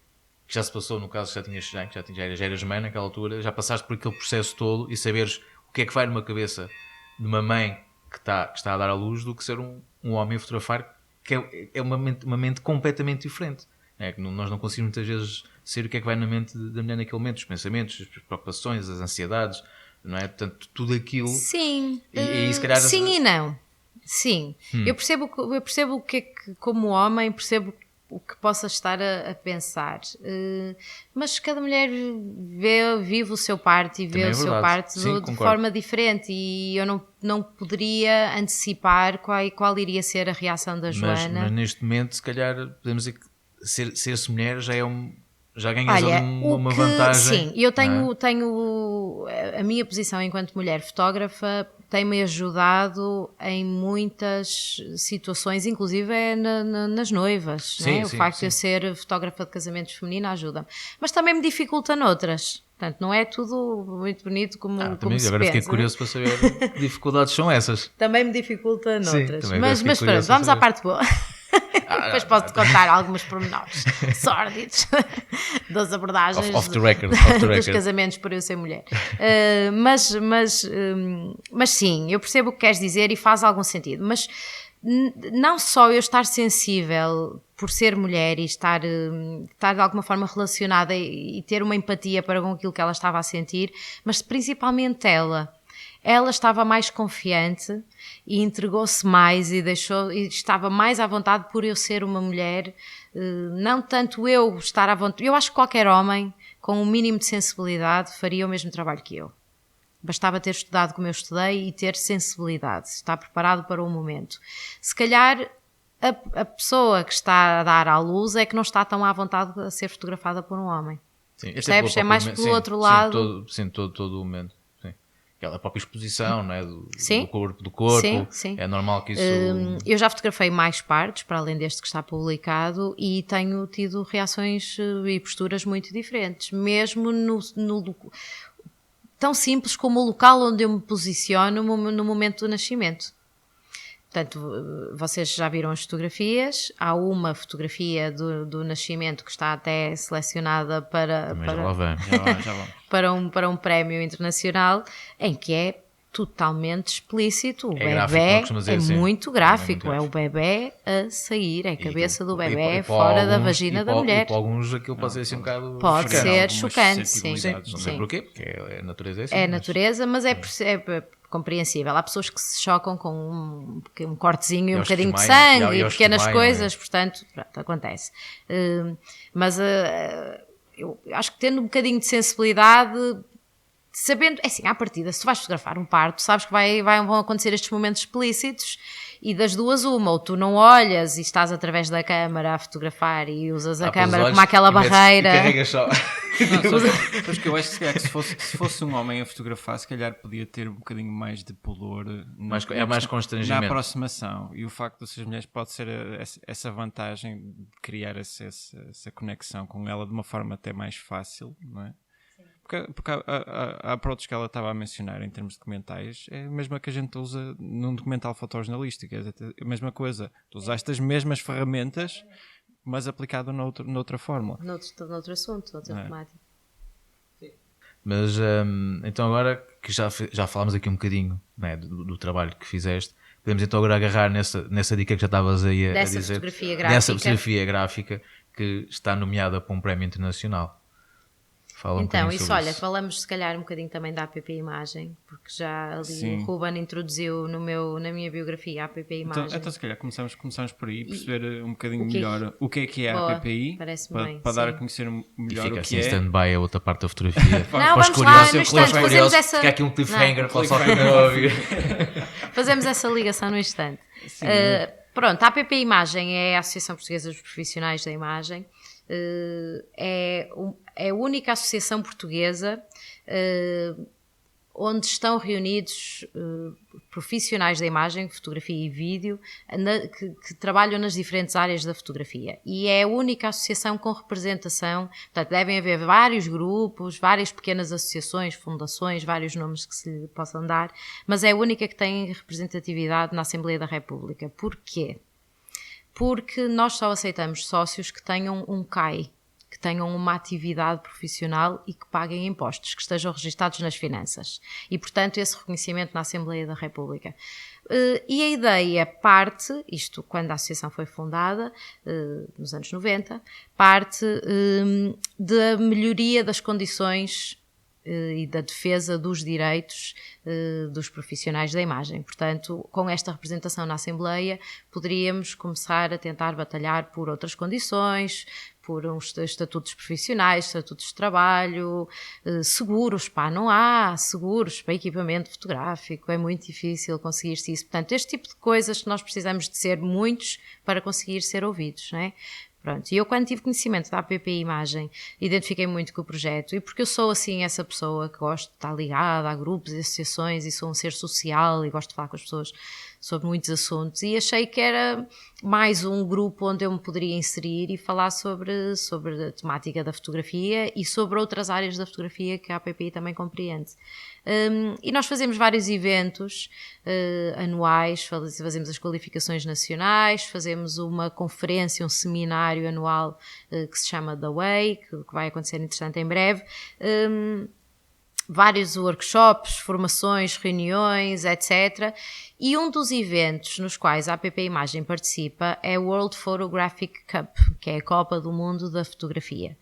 que já se passou, no caso já eras mãe naquela altura, já passaste por aquele processo todo e saberes o que é que vai numa cabeça de uma mãe que está a dar à luz, do que ser um homem a fotografar, que é uma mente completamente diferente. É que nós não conseguimos muitas vezes ser o que é que vai na mente da mulher naquele momento, os pensamentos, as preocupações, as ansiedades, não é? Portanto, tudo aquilo... Sim, e se calhar... sim e não. Sim, eu percebo o que é que, como homem, percebo o que possas estar a pensar, mas cada mulher vive o seu parte e vê o seu parte de forma diferente, e eu não poderia antecipar qual iria ser a reação da Joana. Mas neste momento, se calhar, podemos dizer que ser-se mulher já ganhas uma vantagem. Sim, eu tenho a minha posição enquanto mulher fotógrafa tem-me ajudado em muitas situações, inclusive nas noivas. Sim, né? O facto de eu ser fotógrafa de casamentos feminino ajuda-me. Mas também me dificulta noutras. Portanto, não é tudo muito bonito como se agora pensa. Fiquei curioso para saber que dificuldades são essas. Também me dificulta noutras. Sim, mas pronto, vamos à parte boa. Depois posso-te contar alguns pormenores sórdidos das abordagens off the record. dos casamentos por eu ser mulher. Mas sim, eu percebo o que queres dizer e faz algum sentido. Mas não só eu estar sensível por ser mulher e estar de alguma forma relacionada e ter uma empatia para com aquilo que ela estava a sentir, mas principalmente ela estava mais confiante e entregou-se mais e estava mais à vontade por eu ser uma mulher, não tanto eu estar à vontade. Eu acho que qualquer homem com um mínimo de sensibilidade faria o mesmo trabalho que eu. Bastava ter estudado como eu estudei e ter sensibilidade, estar preparado para o momento. Se calhar a pessoa que está a dar à luz é que não está tão à vontade a ser fotografada por um homem. Sim, percebes? É mais pelo outro lado. Todo o momento. Aquela própria exposição, não é? do corpo. Sim. É normal que isso... Eu já fotografei mais partes, para além deste que está publicado, e tenho tido reações e posturas muito diferentes. Mesmo tão simples como o local onde eu me posiciono no momento do nascimento. Portanto, vocês já viram as fotografias. Há uma fotografia do nascimento que está até selecionada para um prémio internacional, em que é totalmente explícito. O bebé é muito gráfico. É o bebé a sair, é a cabeça do bebé fora da vagina da mulher. E para alguns aquilo pode ser assim um bocado pode ser chocante, sim. Não sei porquê, porque a natureza é assim. É a natureza, mas é compreensível. Há pessoas que se chocam com um cortezinho e um bocadinho de sangue e pequenas coisas, portanto, pronto, acontece. Mas eu acho que tendo um bocadinho de sensibilidade, sabendo, é assim, à partida, se tu vais fotografar um parto, sabes que vão acontecer estes momentos explícitos, e das duas uma, ou tu não olhas e estás através da câmara a fotografar e usas a câmara como aquela barreira. E carregas só. Sabes que eu acho que se fosse um homem a fotografar, se calhar podia ter um bocadinho mais de pudor, mais constrangimento na aproximação, e o facto de ser mulheres pode ser essa vantagem de criar essa conexão com ela de uma forma até mais fácil, não é? Porque a approach que ela estava a mencionar em termos documentais é a mesma que a gente usa num documental fotojornalístico, é a mesma coisa. Tu usaste as mesmas ferramentas, mas aplicado noutra forma. Noutro assunto, noutra temática. Mas então agora que já falámos aqui um bocadinho, né, do trabalho que fizeste, podemos então agora agarrar nessa dica que já estavas aí a dizer. Dessa fotografia gráfica que está nomeada para um prémio internacional. Então, isso, olha, falamos se calhar um bocadinho também da APP Imagem, porque já ali o Ruben introduziu na minha biografia a APP Imagem. Então se calhar começamos por aí, perceber um bocadinho melhor o que é a APPI, para dar a conhecer melhor fica o que assim, é. stand-by a outra parte da fotografia. Não, vamos lá, no instante, fazemos essa... Fica aqui um cliffhanger para o pessoal que não ouvir. Fazemos essa ligação no instante. Pronto, a APP Imagem é a Associação Portuguesa dos Profissionais da Imagem. É a única associação portuguesa onde estão reunidos profissionais da imagem, fotografia e vídeo, que trabalham nas diferentes áreas da fotografia. E é a única associação com representação, portanto, devem haver vários grupos, várias pequenas associações, fundações, vários nomes que se lhe possam dar, mas é a única que tem representatividade na Assembleia da República. Porquê? Porque nós só aceitamos sócios que tenham um CAI, que tenham uma atividade profissional e que paguem impostos, que estejam registados nas finanças. E, portanto, esse reconhecimento na Assembleia da República. E a ideia parte, isto quando a associação foi fundada, nos anos 90, parte da melhoria das condições e da defesa dos direitos dos profissionais da imagem. Portanto, com esta representação na Assembleia, poderíamos começar a tentar batalhar por outras condições, por uns estatutos profissionais, estatutos de trabalho, seguros, não há seguros para equipamento fotográfico, é muito difícil conseguir-se isso. Portanto, este tipo de coisas que nós precisamos de ser muitos para conseguir ser ouvidos, não é? Pronto, e eu quando tive conhecimento da APP Imagem, identifiquei muito com o projeto, e porque eu sou assim essa pessoa que gosto de estar ligada a grupos e associações e sou um ser social e gosto de falar com as pessoas sobre muitos assuntos, e achei que era mais um grupo onde eu me poderia inserir e falar sobre a temática da fotografia e sobre outras áreas da fotografia que a APPI também compreende. E nós fazemos vários eventos anuais, fazemos as qualificações nacionais, fazemos uma conferência, um seminário anual que se chama The Way, que vai acontecer interessante em breve. Vários workshops, formações, reuniões, etc. E um dos eventos nos quais a APP Imagem participa é o World Photographic Cup, que é a Copa do Mundo da Fotografia,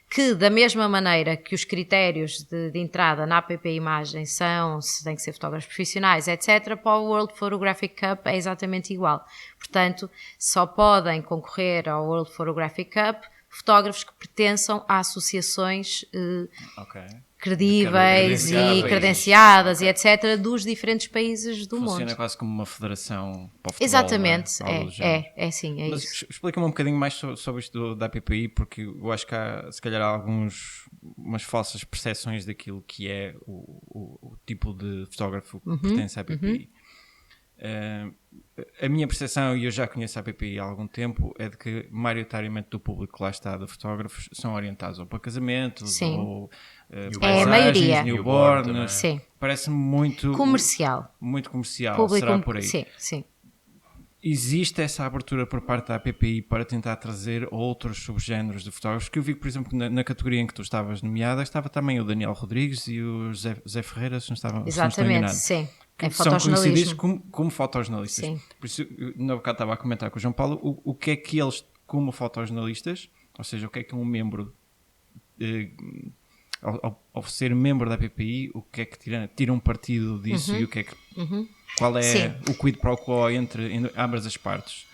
que da mesma maneira que os critérios de entrada na APP Imagem são, se tem que ser fotógrafos profissionais, etc., para o World Photographic Cup é exatamente igual. Portanto, só podem concorrer ao World Photographic Cup fotógrafos que pertençam a associações credíveis e credenciadas e etc. dos diferentes países do mundo. Funciona quase como uma federação para o futebol. Exatamente, é sim, é Mas isso. Explica-me um bocadinho mais sobre isto da APPI, porque eu acho que há, se calhar, umas falsas percepções daquilo que é o tipo de fotógrafo que pertence à APPI. A minha percepção, e eu já conheço a APPI há algum tempo, é de que maioritariamente do público que lá está de fotógrafos são orientados ou para casamentos Sim. ou É a maioria. newborns. Sim. Parece-me muito Comercial. Muito comercial, Público, será por aí? Sim. Existe essa abertura por parte da APPI para tentar trazer outros subgéneros de fotógrafos? Que eu vi, por exemplo, na categoria em que tu estavas nomeada, estava também o Daniel Rodrigues e o Zé Ferreira, se não estou enganado. Sim. Que É são conhecidos fotojornalismo. como fotojornalistas. Sim. Por isso, eu, na bocado estava a comentar com o João Paulo o que é que eles, como fotojornalistas, ou seja, o que é que um membro, ao ser membro da APPI, o que é que tiram partido disso e o que é que, qual é o quid pro quo entre ambas as partes?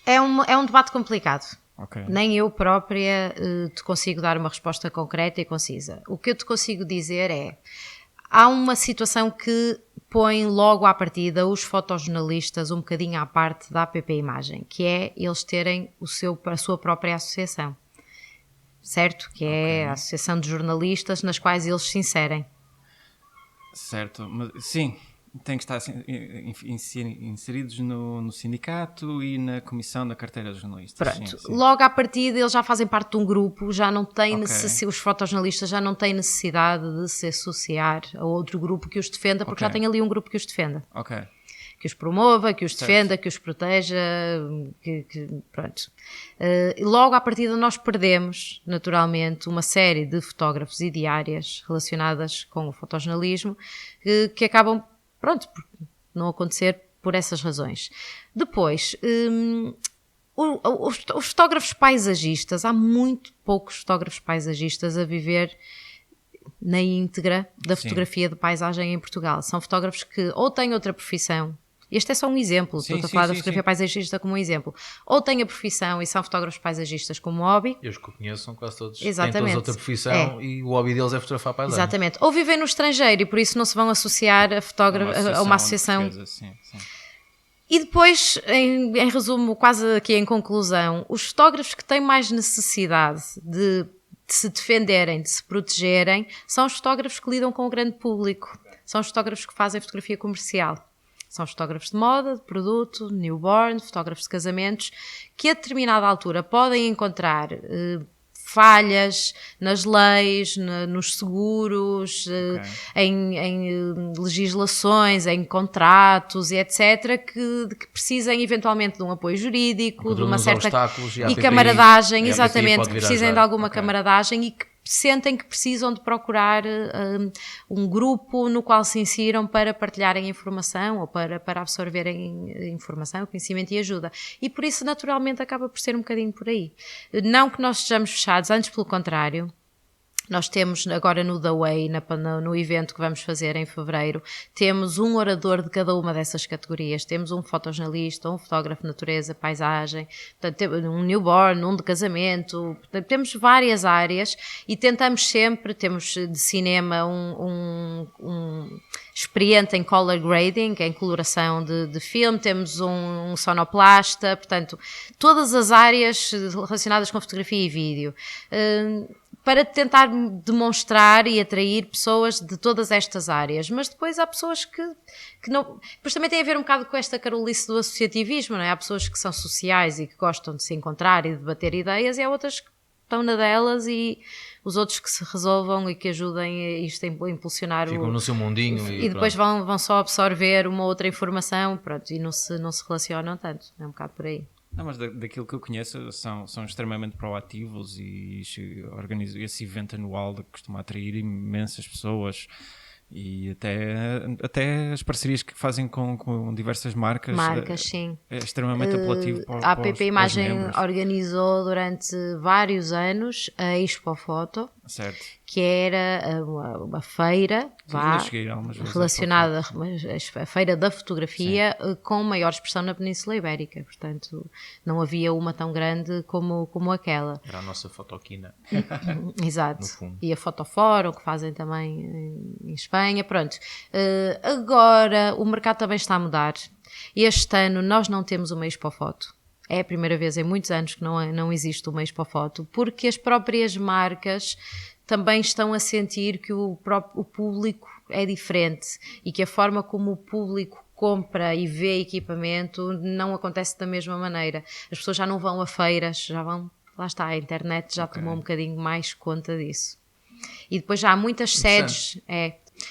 É um debate complicado. Okay. Nem eu própria te consigo dar uma resposta concreta e concisa. O que eu te consigo dizer é: há uma situação que põe logo à partida os fotojornalistas um bocadinho à parte da APP Imagem, que é eles terem a sua própria associação, certo? Que é a associação de jornalistas nas quais eles se inserem. Certo, mas sim, têm que estar inseridos no sindicato e na comissão da carteira de jornalistas. Pronto, sim. Logo à partida eles já fazem parte de um grupo, já não têm os fotojornalistas já não têm necessidade de se associar a outro grupo que os defenda, porque já tem ali um grupo que os defenda. Que os promova, que os defenda, que os proteja, pronto. Logo à partida nós perdemos, naturalmente, uma série de fotógrafos e de áreas relacionadas com o fotojornalismo que acabam, por não acontecer por essas razões. Depois, os fotógrafos paisagistas, há muito poucos fotógrafos paisagistas a viver na íntegra da fotografia de paisagem em Portugal. São fotógrafos que ou têm outra profissão. Este é só um exemplo, estou a falar da fotografia paisagista como um exemplo. Ou têm a profissão e são fotógrafos paisagistas como hobby. E os que eu conheço são quase todos. Exatamente. Têm todos outra profissão e o hobby deles é fotografar paisagem. Exatamente. Ou vivem no estrangeiro e por isso não se vão associar a uma associação. Sim. E depois, em resumo, quase aqui em conclusão, os fotógrafos que têm mais necessidade de se defenderem, de se protegerem, são os fotógrafos que lidam com o grande público. são os fotógrafos que fazem fotografia comercial. São fotógrafos de moda, de produto, newborn, fotógrafos de casamentos, que a determinada altura podem encontrar falhas nas leis, nos seguros, em legislações, em contratos e etc., que precisem eventualmente de um apoio jurídico, de uma certa e camaradagem, exatamente, que precisem de alguma camaradagem e que sentem que precisam de procurar um grupo no qual se insiram para partilharem informação ou para absorverem informação, conhecimento e ajuda. E por isso, naturalmente, acaba por ser um bocadinho por aí. Não que nós estejamos fechados, antes pelo contrário. Nós temos agora no The Way, no evento que vamos fazer em fevereiro, temos um orador de cada uma dessas categorias. Temos um fotojornalista, um fotógrafo de natureza, paisagem, portanto, um newborn, um de casamento, portanto, temos várias áreas e tentamos sempre, temos de cinema um experiente em color grading, em coloração de filme, temos um sonoplasta, portanto, todas as áreas relacionadas com fotografia e vídeo. Para tentar demonstrar e atrair pessoas de todas estas áreas. Mas depois há pessoas que não... Depois também tem a ver um bocado com esta carolice do associativismo, não é? Há pessoas que são sociais e que gostam de se encontrar e de debater ideias, e há outras que estão na delas e os outros que se resolvam e que ajudem isto a impulsionar ficam no seu mundinho e depois vão só absorver uma outra informação, pronto, e não se relacionam tanto. É um bocado por aí. Não, mas daquilo que eu conheço são extremamente proativos e organizam esse evento anual que costuma atrair imensas pessoas e até as parcerias que fazem com diversas marcas. Sim. É extremamente apelativo para a APP Imagem organizou durante vários anos a Expo Foto, certo, que era uma feira relacionada à feira da fotografia, com maior expressão na Península Ibérica, portanto não havia uma tão grande como aquela. Era a nossa fotoquina. Exato, e a Fotofórum que fazem também em Espanha, pronto. Agora o mercado também está a mudar. Este ano nós não temos uma Expo Foto. É a primeira vez em muitos anos que não existe uma Expo Foto, porque as próprias marcas também estão a sentir que o público é diferente e que a forma como o público compra e vê equipamento não acontece da mesma maneira. As pessoas já não vão a feiras, já vão... Lá está, a internet já tomou um bocadinho mais conta disso. E depois já há muitas sedes...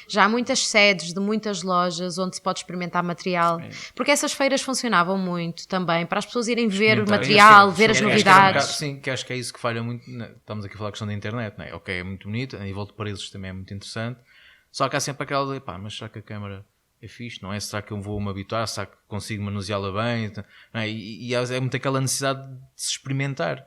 Já há muitas sedes de muitas lojas onde se pode experimentar material, porque essas feiras funcionavam muito também para as pessoas irem ver o material, ver as novidades. Sim, que acho que é isso que falha muito. Estamos aqui a falar da questão da internet, não é? Ok, é muito bonito, a nível de preços também é muito interessante, só que há sempre aquela de, pá, mas será que a câmara é fixe, não é? Será que eu vou me habituar? Será que consigo manuseá-la bem? Não é? E é muito aquela necessidade de se experimentar.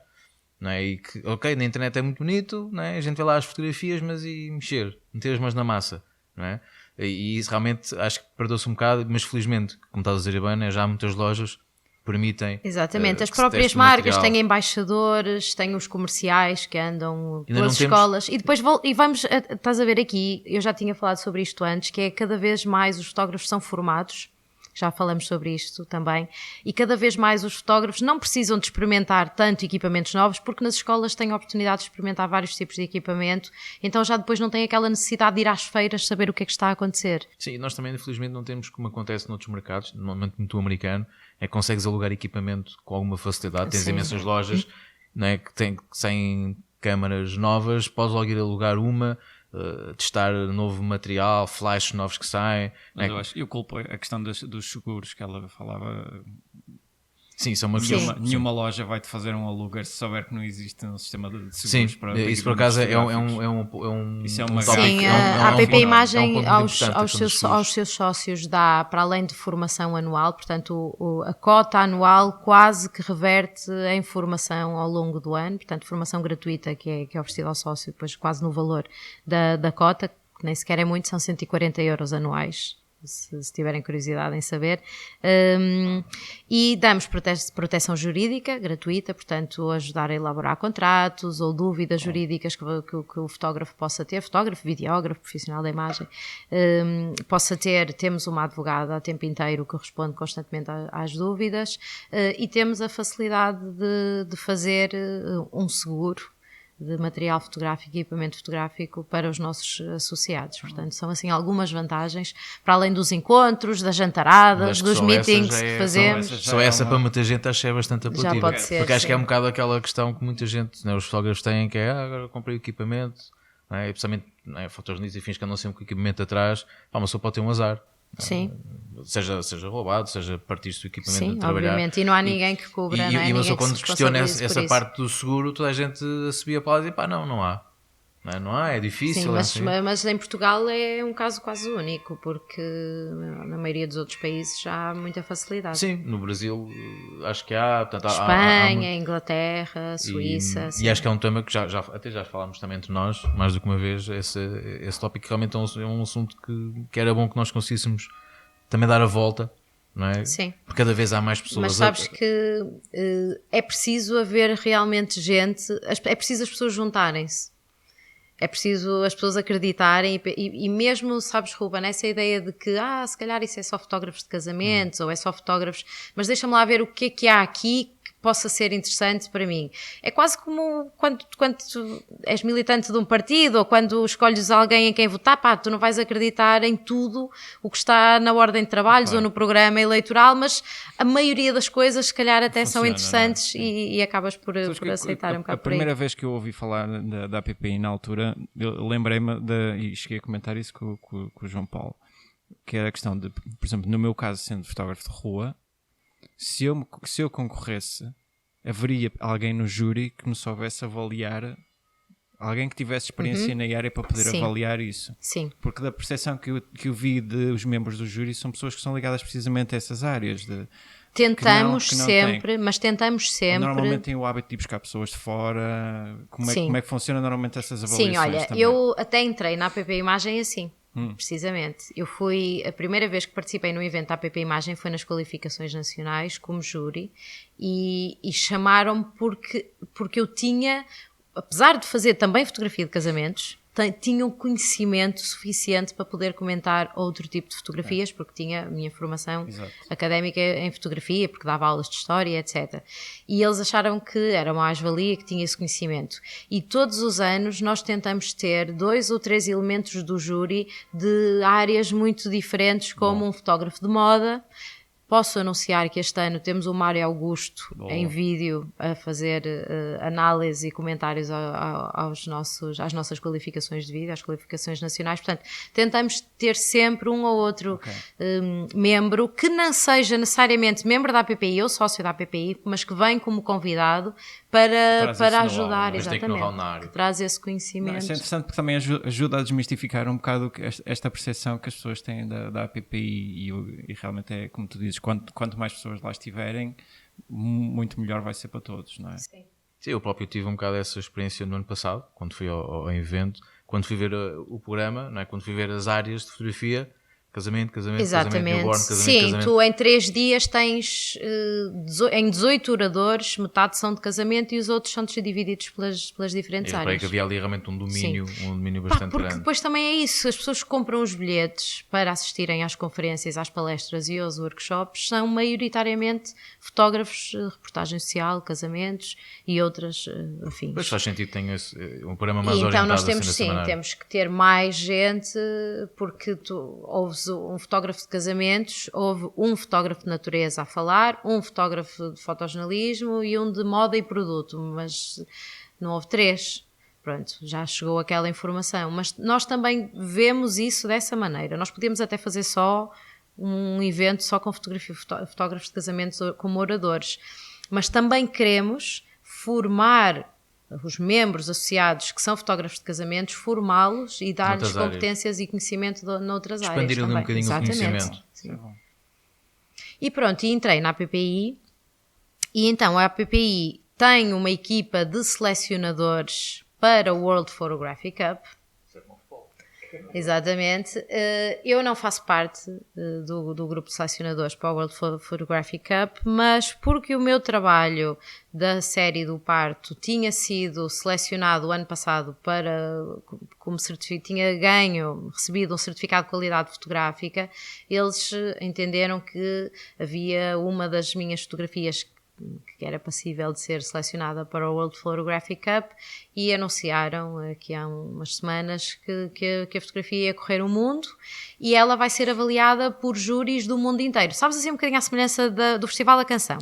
Não é? E que, ok, na internet é muito bonito, não é? A gente vê lá as fotografias, mas e meter as mãos na massa, não é? E isso realmente acho que perdeu-se um bocado, mas felizmente, como estás a dizer bem, né? Já muitas lojas permitem. Exatamente, as próprias marcas têm embaixadores, têm os comerciais que andam pelas escolas e depois vamos, estás a ver aqui, eu já tinha falado sobre isto antes, que é cada vez mais os fotógrafos são formados. Já falamos sobre isto também, e cada vez mais os fotógrafos não precisam de experimentar tanto equipamentos novos, porque nas escolas têm a oportunidade de experimentar vários tipos de equipamento, então já depois não têm aquela necessidade de ir às feiras saber o que é que está a acontecer. Sim, nós também infelizmente não temos, como acontece noutros mercados, normalmente muito americano, é que consegues alugar equipamento com alguma facilidade, tens imensas lojas, não é, que têm câmaras novas, podes logo ir alugar uma, testar novo material, flashes novos que saem. Mas eu culpo a questão dos seguros que ela falava. Sim, isso é uma nenhuma loja vai-te fazer um aluguer se souber que não existe um sistema de seguros para isso por acaso é um isso é uma sim, a APP Imagem aos seus sócios dá, para além de formação anual, portanto a cota anual quase que reverte em formação ao longo do ano, portanto formação gratuita que é oferecida ao sócio, depois quase no valor da cota, que nem sequer é muito, são 140 euros anuais. Se tiverem curiosidade em saber, e damos proteção jurídica gratuita, portanto ajudar a elaborar contratos ou dúvidas jurídicas que o fotógrafo possa ter, fotógrafo, videógrafo, profissional da imagem, possa ter. Temos uma advogada a tempo inteiro que responde constantemente às dúvidas, e temos a facilidade de fazer um seguro de material fotográfico e equipamento fotográfico para os nossos associados. Portanto, são assim algumas vantagens, para além dos encontros, das jantaradas, dos meetings que fazemos. Só essa para muita gente acho que é bastante apelativa. Já pode ser, porque acho que é sim. um bocado aquela questão que muita gente, né, os fotógrafos têm, que é agora comprei o equipamento, né, e precisamente fotojornalistas e fins que andam sempre com o equipamento atrás, pá, mas só pode ter um azar. Sim. Seja roubado, seja partiste do equipamento de Sim, trabalhar. obviamente, e não há ninguém que cubra, não é? E uma pessoa Ninguém que quando se questiona responsabilize essa por parte do seguro, toda a gente subia para lá e dizia, pá, não há. Não há, é difícil. Sim, mas em Portugal é um caso quase único, porque na maioria dos outros países já há muita facilidade. Sim, no Brasil acho que há. Portanto, Espanha, Inglaterra, Suíça. E acho que é um tema que até já falámos também entre nós, mais do que uma vez, esse tópico realmente é um assunto que era bom que nós conseguíssemos também dar a volta, não é? Sim. Porque cada vez há mais pessoas. Mas sabes que é preciso haver realmente gente, é preciso as pessoas juntarem-se. É preciso as pessoas acreditarem e mesmo, sabes, Ruben, essa ideia de que se calhar isso é só fotógrafos de casamentos ou é só fotógrafos, mas deixa-me lá ver o que há aqui que possa ser interessante para mim. É quase como quando tu és militante de um partido ou quando escolhes alguém em quem votar, tu não vais acreditar em tudo o que está na ordem de trabalhos ou no programa eleitoral, mas a maioria das coisas se calhar até são interessantes e acabas por aceitar um bocado por aí. A primeira vez que eu ouvi falar da APPI na altura, eu lembrei-me e cheguei a comentar isso com o João Paulo, que era a questão de, por exemplo, no meu caso sendo fotógrafo de rua, se eu concorresse, haveria alguém no júri que me soubesse avaliar, alguém que tivesse experiência na área para poder avaliar isso. Sim. Porque da percepção que eu vi dos membros do júri são pessoas que são ligadas precisamente a essas áreas. Tentamos que não sempre, mas tentamos sempre. Normalmente têm o hábito de ir buscar pessoas de fora. Como é que funciona normalmente essas avaliações? Sim, olha, também? Eu até entrei na APP Imagem assim. Precisamente. Eu a primeira vez que participei no evento da APP Imagem foi nas qualificações nacionais como júri e chamaram-me porque eu tinha, apesar de fazer também fotografia de casamentos, tinha um conhecimento suficiente para poder comentar outro tipo de fotografias, porque tinha a minha formação académica em fotografia, porque dava aulas de história, etc. E eles acharam que era uma mais-valia, que tinha esse conhecimento. E todos os anos nós tentamos ter 2 ou 3 elementos do júri de áreas muito diferentes, como um fotógrafo de moda. Posso anunciar que este ano temos o Mário Augusto em vídeo a fazer análise e comentários às nossas qualificações de vídeo, às qualificações nacionais. Portanto, tentamos ter sempre um ou outro membro que não seja necessariamente membro da APPI ou sócio da APPI, mas que vem como convidado para ajudar, exatamente, que traz esse conhecimento. Isso é interessante porque também ajuda a desmistificar um bocado esta percepção que as pessoas têm da APPI e realmente é, como tu dizes, quanto mais pessoas lá estiverem, muito melhor vai ser para todos, não é? Sim. Sim, eu próprio tive um bocado essa experiência no ano passado, quando fui ao evento, quando fui ver o programa, não é? Quando fui ver as áreas de fotografia, casamento, exatamente. newborn, Sim, tu em 3 dias tens em 18 oradores, metade são de casamento e os outros são divididos pelas diferentes áreas. Eu que havia ali realmente um domínio bastante porque grande. Depois também é isso, as pessoas que compram os bilhetes para assistirem às conferências, às palestras e aos workshops são maioritariamente fotógrafos de reportagem social, casamentos e outras afins. Pois faz sentido, tem um programa mais orientado. Então nós temos que ter mais gente, porque houve um fotógrafo de casamentos, houve um fotógrafo de natureza a falar, um fotógrafo de fotojornalismo e um de moda e produto, mas não houve 3. Pronto, já chegou aquela informação. Mas nós também vemos isso dessa maneira. Nós podíamos até fazer só um evento só com fotógrafos de casamentos como oradores, mas também queremos formar os membros associados que são fotógrafos de casamentos, formá-los e dar-lhes competências e conhecimento noutras áreas. Expandir ali um bocadinho o conhecimento. Sim. E pronto, entrei na APPI e então a APPI tem uma equipa de selecionadores para o World Photographic Cup. Exatamente. Eu não faço parte do grupo de selecionadores para o World Photographic Cup, mas porque o meu trabalho da série do parto tinha sido selecionado o ano passado como tinha recebido um certificado de qualidade fotográfica, eles entenderam que havia uma das minhas fotografias que era passível de ser selecionada para o World Photographic Cup, e anunciaram aqui há umas semanas que a fotografia ia correr o mundo e ela vai ser avaliada por júris do mundo inteiro. Sabes assim um bocadinho à semelhança do Festival da Canção?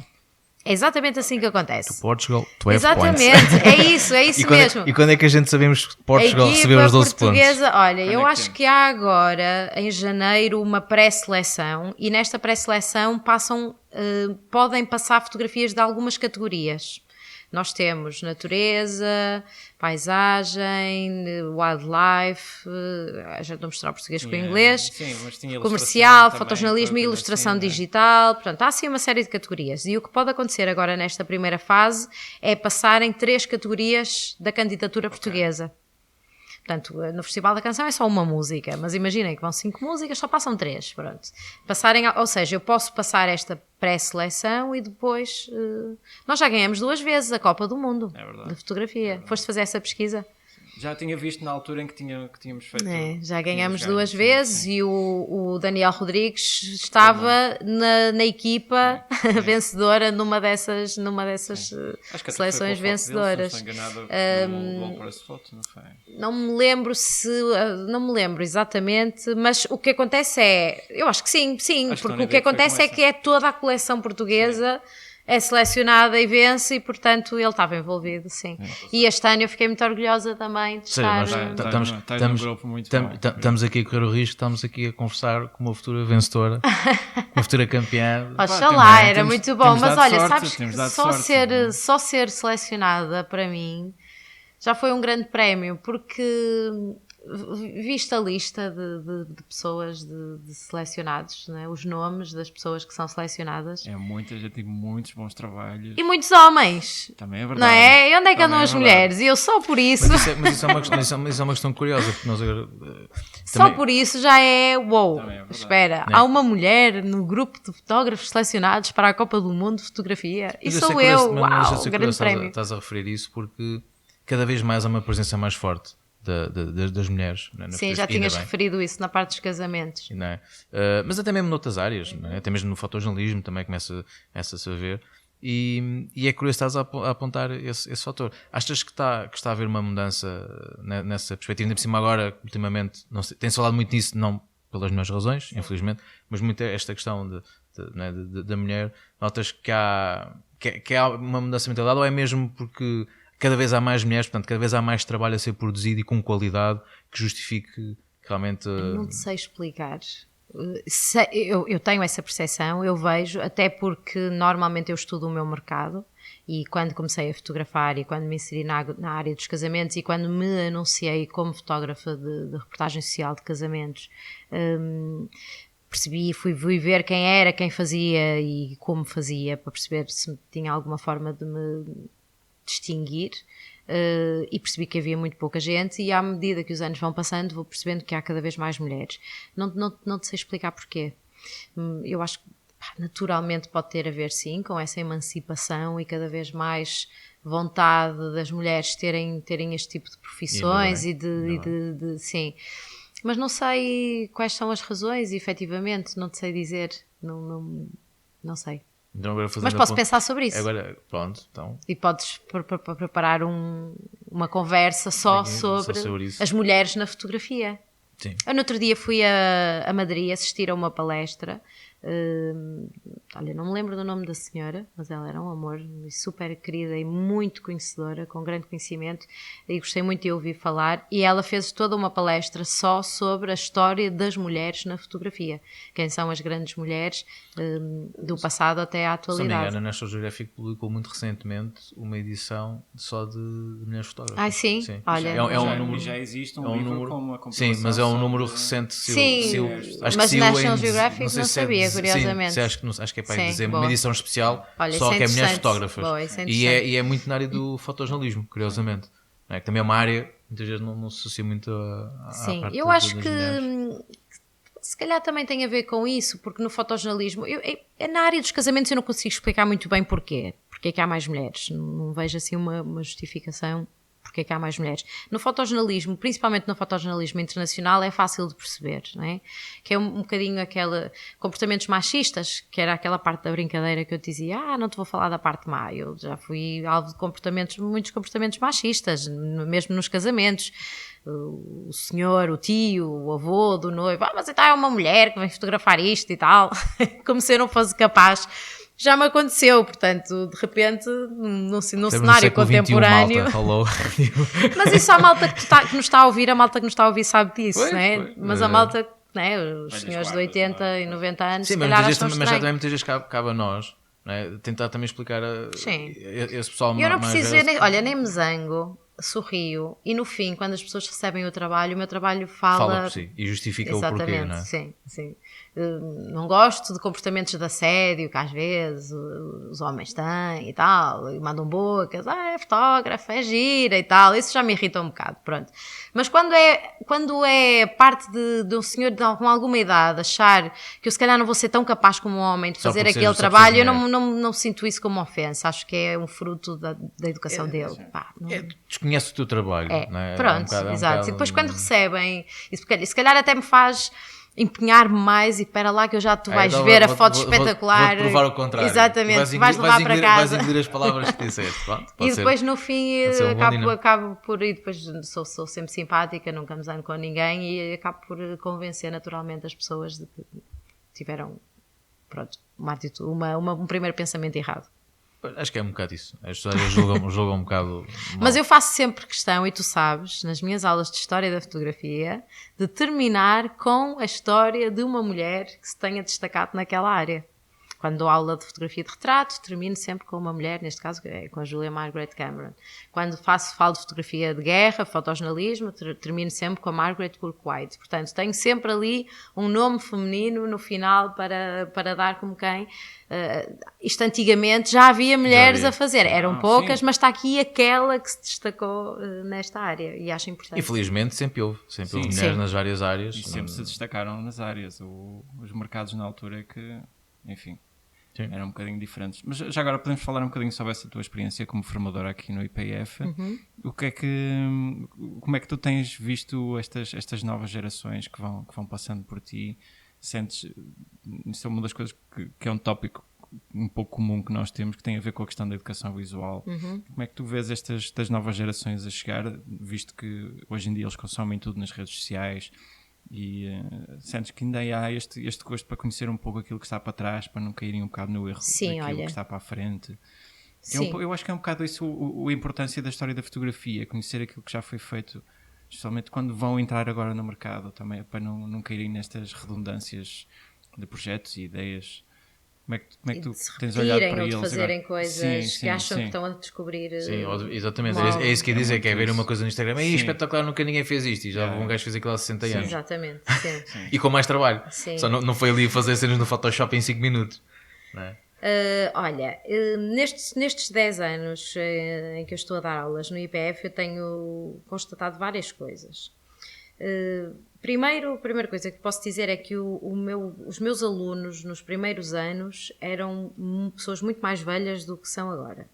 É exatamente assim que acontece. Portugal, 12 Exatamente, points. é isso E mesmo. e quando é que a gente sabemos que Portugal recebeu os 12 portuguesa, pontos? olha, eu acho que há agora, em janeiro, uma pré-seleção, e nesta pré-seleção podem passar fotografias de algumas categorias. Nós temos natureza, paisagem, wildlife, já estou a mostrar o português com o inglês, sim, mas tinha comercial, também, fotojornalismo e ilustração assim, digital. Portanto, há assim uma série de categorias. E o que pode acontecer agora nesta primeira fase é passarem 3 categorias da candidatura portuguesa. Portanto, no Festival da Canção é só uma música, mas imaginem que vão 5 músicas, só passam 3, pronto. Ou seja, eu posso passar esta pré-seleção e depois... nós já ganhamos 2 vezes a Copa do Mundo de fotografia. Foste fazer essa pesquisa? Já tinha visto na altura em que tínhamos feito... Já ganhamos 2 vezes, e o Daniel Rodrigues estava na equipa vencedora numa dessas Acho que seleções vencedoras. Dele, se não estou enganado, Press Photo, não foi? Não me lembro exatamente, mas o que acontece é, eu acho que sim, porque o que acontece é que é toda a coleção portuguesa é selecionada e vence, e portanto ele estava envolvido, sim. E este ano eu fiquei muito orgulhosa também de estar... Estamos aqui a correr o risco, estamos aqui a conversar com uma futura vencedora, uma futura campeã. Oxalá, era muito bom, mas olha, sabes que só ser selecionada para mim já foi um grande prémio, porque viste a lista de pessoas de selecionados, né? Os nomes das pessoas que são selecionadas. É muita gente e muitos bons trabalhos. E muitos homens. Também é verdade. Não é? E onde é que andam as mulheres? E eu só por isso... Mas isso é uma questão curiosa, porque nós agora... Só por isso já é espera, É. há uma mulher no grupo de fotógrafos selecionados para a Copa do Mundo de Fotografia. E sou eu. Uau, grande prémio. Estás a referir isso porque cada vez mais há uma presença mais forte das mulheres. Não é? Sim, já tinhas referido isso na parte dos casamentos. Não é? Mas até mesmo noutras áreas, não é? Até mesmo no fotojornalismo também começa-se a ver. E é curioso estás a apontar esse fator. Achas que está a haver uma mudança nessa perspectiva? Ainda por cima agora, ultimamente, não sei, tem-se falado muito nisso, não pelas melhores razões, infelizmente, mas muito esta questão da mulher. Notas que há uma mudança de mentalidade, ou é mesmo porque cada vez há mais mulheres, portanto, cada vez há mais trabalho a ser produzido e com qualidade que justifique realmente... Não te sei explicar. Eu tenho essa percepção, eu vejo, até porque normalmente eu estudo o meu mercado, e quando comecei a fotografar e quando me inseri na área dos casamentos e quando me anunciei como fotógrafa de reportagem social de casamentos, percebi, fui ver quem era, quem fazia e como fazia, para perceber se tinha alguma forma de me distinguir, e percebi que havia muito pouca gente, e à medida que os anos vão passando vou percebendo que há cada vez mais mulheres. Não te sei explicar porquê. Eu acho que naturalmente pode ter a ver, sim, com essa emancipação e cada vez mais vontade das mulheres terem este tipo de profissões sim. Mas não sei quais são as razões, efetivamente, não te sei dizer, não sei. Então, mas posso pensar sobre isso. Agora, pronto, então. E podes preparar uma conversa só sobre as mulheres na fotografia. Sim. Eu no outro dia fui a Madrid assistir a uma palestra. Olha, não me lembro do nome da senhora, mas ela era um amor, super querida e muito conhecedora, com grande conhecimento, e gostei muito de ouvir falar, e ela fez toda uma palestra só sobre a história das mulheres na fotografia, quem são as grandes mulheres do passado até à atualidade. Se não me engano, a National Geographic publicou muito recentemente uma edição só de mulheres fotógrafas. Sim. Olha, já existe um livro com uma compilação. Sim, mas é um número recente. Mas National Geographic não sabia, curiosamente. Acho que é para dizer uma edição especial. Olha, só que é mulheres fotógrafas. Boa, e é muito na área do fotojornalismo, curiosamente. Não é? Que também é uma área que muitas vezes não se associa muito à Sim, parte eu acho que mulheres. Se calhar também tem a ver com isso, porque no fotojornalismo, na área dos casamentos eu não consigo explicar muito bem porquê. Porque é que há mais mulheres. Não vejo assim uma justificação porque é que há mais mulheres. No fotojornalismo, principalmente no fotojornalismo internacional, é fácil de perceber, não é? Que é um bocadinho comportamentos machistas, que era aquela parte da brincadeira que eu dizia, não te vou falar da parte má, eu já fui alvo de muitos comportamentos machistas, mesmo nos casamentos. O senhor, o tio, o avô do noivo, mas então é uma mulher que vem fotografar isto e tal, como se eu não fosse capaz. Já me aconteceu, portanto, de repente, num cenário contemporâneo. Mas isso a malta que nos está a ouvir, sabe disso, pois, né? Pois. Mas a malta, né? Os senhores de 80 e 90 anos, sim, se calhar mas já também muitas vezes cabe a nós, né? Tentar também explicar a esse pessoal mais. Eu não preciso dizer, nem me zango, sorrio, e no fim, quando as pessoas recebem o meu trabalho fala por si e justifica o porquê, não é? Sim. Não gosto de comportamentos de assédio que às vezes os homens têm e tal, e mandam bocas, é fotógrafa, é gira e tal, isso já me irrita um bocado, pronto. Mas quando é parte de um senhor com alguma idade achar que eu se calhar não vou ser tão capaz como um homem de fazer aquele trabalho, eu não sinto isso como ofensa, acho que é um fruto da educação dele. Desconhece o teu trabalho, não é? Pronto, exato. E depois quando recebem, se calhar até me faz empenhar-me mais e espera lá que tu vais ver a foto espetacular. Vou provar o contrário. Exatamente, vais levar para casa. Vais engolir as palavras que disseste. Pronto, e depois no fim acabo por ir, depois sou sempre simpática, nunca me zango com ninguém e acabo por convencer naturalmente as pessoas de que tiveram um primeiro pensamento errado. Acho que é um bocado isso. As pessoas julgam um bocado mal. Mas eu faço sempre questão, e tu sabes, nas minhas aulas de História da Fotografia, de terminar com a história de uma mulher que se tenha destacado naquela área. Quando dou aula de fotografia de retrato, termino sempre com uma mulher, neste caso com a Julia Margaret Cameron. Quando falo de fotografia de guerra, fotojornalismo, termino sempre com a Margaret Bourke White. Portanto, tenho sempre ali um nome feminino no final para dar como quem... isto antigamente já havia mulheres a fazer, eram poucas, sim. Mas está aqui aquela que se destacou nesta área e acho importante. E felizmente sempre houve mulheres nas várias áreas. E sempre se destacaram nas áreas. Os mercados na altura que, enfim... Sim. Eram um bocadinho diferentes. Mas já agora podemos falar um bocadinho sobre essa tua experiência como formadora aqui no IPF. Uhum. Como é que tu tens visto estas novas gerações que vão passando por ti? Sentes, isso é uma das coisas que é um tópico um pouco comum que nós temos, que tem a ver com a questão da educação visual. Uhum. Como é que tu vês estas novas gerações a chegar, visto que hoje em dia eles consomem tudo nas redes sociais? E sentes que ainda há este gosto para conhecer um pouco aquilo que está para trás, para não caírem um bocado no erro daquilo que está para a frente. Eu acho que é um bocado isso a importância da história da fotografia, conhecer aquilo que já foi feito, especialmente quando vão entrar agora no mercado, também para não caírem nestas redundâncias de projetos e ideias. Como é que tu tens olhado para eles? De fazerem coisas que acham que estão a descobrir. Sim, exatamente. É isso que ia dizer, que é ver uma coisa no Instagram. É espetacular, nunca ninguém fez isto. E já um gajo fez aquilo há 60 anos. Exatamente. Sim. E com mais trabalho. Sim. Só não foi ali fazer cenas no Photoshop em 5 minutos. Não é? Olha, nestes 10 anos em que eu estou a dar aulas no IPF, eu tenho constatado várias coisas. A primeira coisa que posso dizer é que os meus alunos nos primeiros anos eram pessoas muito mais velhas do que são agora.